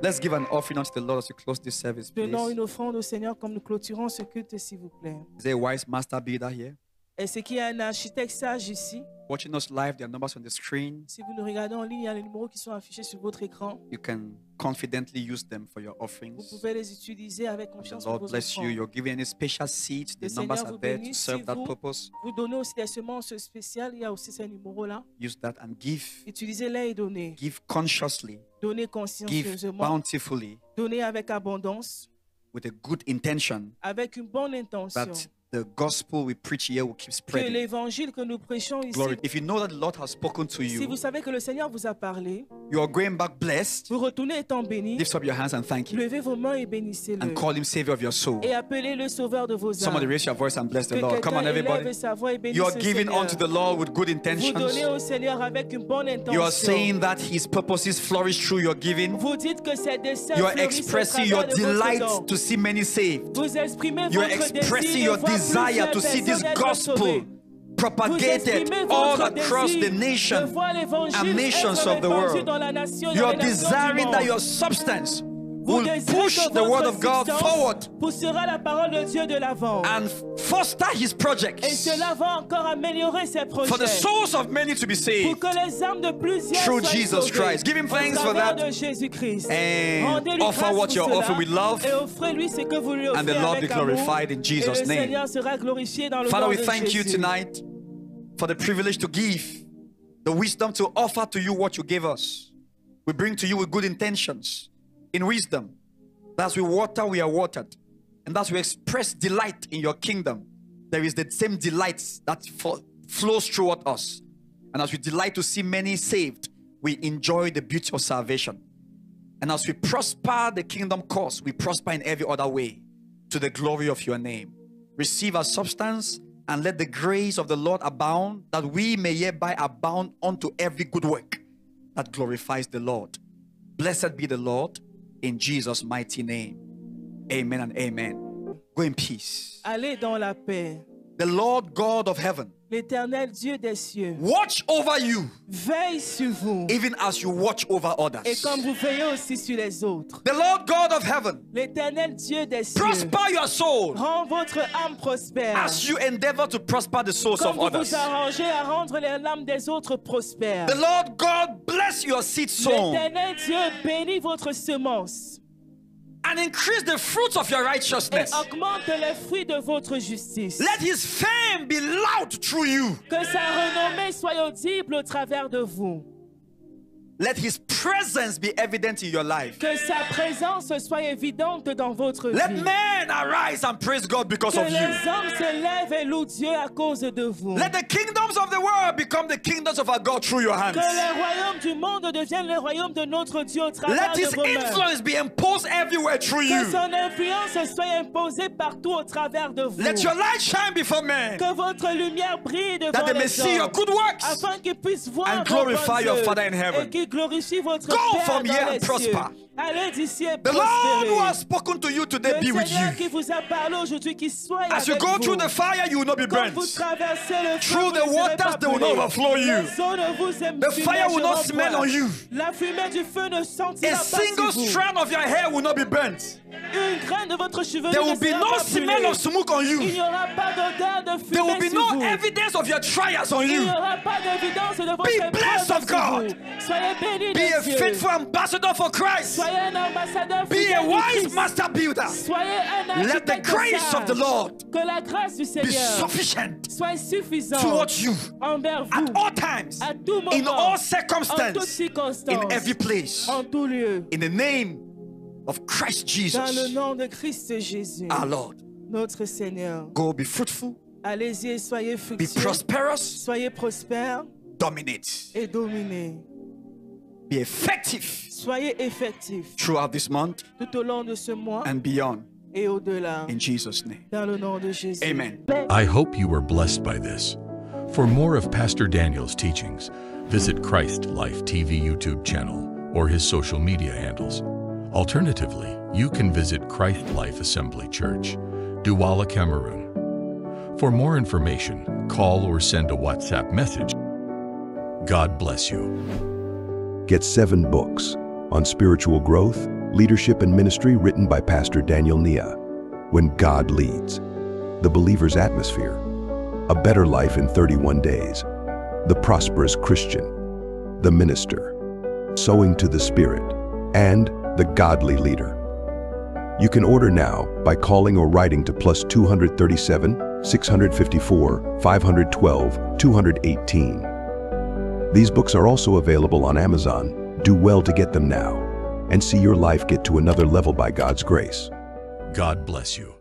Let's give an offering unto the Lord as we close this service, Donnons please. une offrande au Seigneur comme nous clôturons ce culte, s'il vous plaît. Is there a wise master builder here? Est-ce qu'il y a un architecte sage ici? Watching us live, there are numbers on the screen. Si vous nous regardez en ligne, il y a les numéros qui sont affichés sur votre écran. You can confidently use them for your Vous offerings. pouvez les utiliser avec The confiance pour Lord vos bless you. offrandes. You're giving any special seeds. The Le numbers Seigneur are vous there to bénisse. serve Si that vous- purpose. Vous donnez aussi des semences spéciales, il y a aussi ces numéros-là. Use that and give. Utilisez-les et donnez. Give consciously. Donnez Give consciencieusement. bountifully Donnez avec abondance, with a good intention avec une bonne intention. that the gospel we preach here will keep Que spreading. l'évangile que nous prêchons ici, Glory. If you know that the Lord has spoken to si you, vous savez que le Seigneur vous a parlé, you are going back blessed. vous retournez étant béni, Lift up your hands and thank Him levez vos mains et bénissez-le. and call Him Savior of your soul. Et appelez le sauveur de vos Somebody âmes. raise your voice and bless the Que Lord. Come on, quelqu'un élève everybody. sa voix et bénisse You are le giving Seigneur. unto the Lord with good Vous donnez intentions. au Seigneur avec une bonne intention. You are saying that His purposes flourish through your giving. Vous dites que ses desseins You are fleurissent au expressing your travers de votre delight don. to see many saved. Vous exprimez You are votre expressing désir your de voir desire to plusieurs see this personnes être gospel sauvées. propagated Vous all exprimez votre across the désir de nation voir l'évangile and nations être of the répandu world. dans la nation et You dans are les nations du desiring that monde. your substance Vous will désirez push que the word votre of God substance forward poussera la parole de Dieu de l'avant. and foster His Et projects cela va encore améliorer ses for the projets. souls of many to be Pour saved que les âmes de plusieurs through soient Jesus sauvées. Christ. Give Him Au thanks for travers that de Jésus-Christ. and Rendez-lui offer grâce what pour you're cela offering with love, et offrez-lui ce que vous lui offrez and the Lord be avec amour. glorified in Et Jesus' le name. Seigneur sera glorifié dans le Father, nom we de thank you Jésus. tonight for the privilege to give, the wisdom to offer to you what you gave us. We bring to you with good intentions, in wisdom. As we water, we are watered. And as we express delight in your kingdom, there is the same delight that flows throughout us. And as we delight to see many saved, we enjoy the beauty of salvation. And as we prosper the kingdom cause, we prosper in every other way to the glory of your name. Receive our substance and let the grace of the Lord abound, that we may hereby abound unto every good work that glorifies the Lord. Blessed be the Lord in Jesus' mighty name. Amen and amen. Go in peace. Allez dans la paix. The Lord God of heaven L'Éternel Dieu des cieux watch over you, veille sur vous. even as you watch over Et others. comme vous veillez aussi sur les autres. The Lord God of heaven L'Éternel Dieu des cieux prosper your soul rend votre âme prospère. as you endeavor to prosper the souls Comme of vous others. vous arrangez à rendre les âmes des autres prospères. The Lord God bless your seed sown L'Éternel Dieu bénit votre semence and increase the fruits of your et righteousness. augmente les fruits de votre justice. Let His fame be loud through you. Que sa renommée soit audible au travers de vous. Let His presence be evident in your life. Que sa présence soit évidente dans votre Let vie. men arise and praise God because Que of you. les hommes se lèvent et louent Dieu à cause de vous. Let the kingdoms of the world become the kingdoms of our God through your hands. Que le royaume du monde devienne le royaume de notre Dieu au travers Let de His vos mains. influence be imposed everywhere through Que you. son influence soit imposée partout au travers de vous. Let your light shine before men, Que votre lumière brille devant that they may les see your hommes, good works. afin qu'ils puissent voir and vos glorify bonnes your œuvres Father in heaven. et qu'ils glorifient votre Go Père from dans here les and prosper. cieux. Allez d'ici et The Lord who prospérez. has spoken to you today be Le with Seigneur you. qui vous a parlé aujourd'hui, qui soit As you avec go vous. through the fire, you will not be Quand burnt. vous traversez le feu, Through vous the ne serez waters, pas they will brûlés. not overflow you. Les eaux ne vous The fire will not smell on you. La fumée du feu ne A sentira pas single sur vous. strand of your hair will not be burnt. Une graine de votre chevelu There ne will be sera no pas smell brûlée. of smoke on Il you. n'y aura pas d'odeur de There will fumée be sur no vous. evidence of your trials on Il you. n'y aura pas d'évidence de votre Be blessed épreuve of sur God. vous. Soyez bénis Be a de Dieu. faithful ambassador for Christ. Soyez un ambassadeur Be fidèle a du wise Christ. master builder. Soyez un Let the architecte grace of the sage. Lord Que la grâce du be Seigneur sufficient soit suffisante towards you envers vous, at all times, à tout moment, in all en toutes circumstances, circonstances, in every place. en tout lieu. In the name of Christ Dans le Jesus, nom de Christ Jésus, our Lord. notre Seigneur. Go be fruitful, Allez-y et soyez be fructueux, prosperous, soyez prospères dominate, et dominez. be effective Soyez effectifs throughout this month tout au long de ce mois and beyond. et au-delà. In Jesus' name. Dans le nom de Jésus. Amen. I hope you were blessed by this. For more of Pastor Daniel's teachings, visit Christ Life TV YouTube channel or his social media handles. Alternatively, you can visit Christ Life Assembly Church, Douala, Cameroon. For more information, call or send a WhatsApp message. God bless you. Get 7 books on spiritual growth, leadership, and ministry written by Pastor Daniel Nia. When God Leads, The Believer's Atmosphere, A Better Life in 31 Days, The Prosperous Christian, The Minister, Sowing to the Spirit, and The Godly Leader. You can order now by calling or writing to +237 654 512 218. These books are also available on Amazon. Do well to get them now and see your life get to another level by God's grace. God bless you.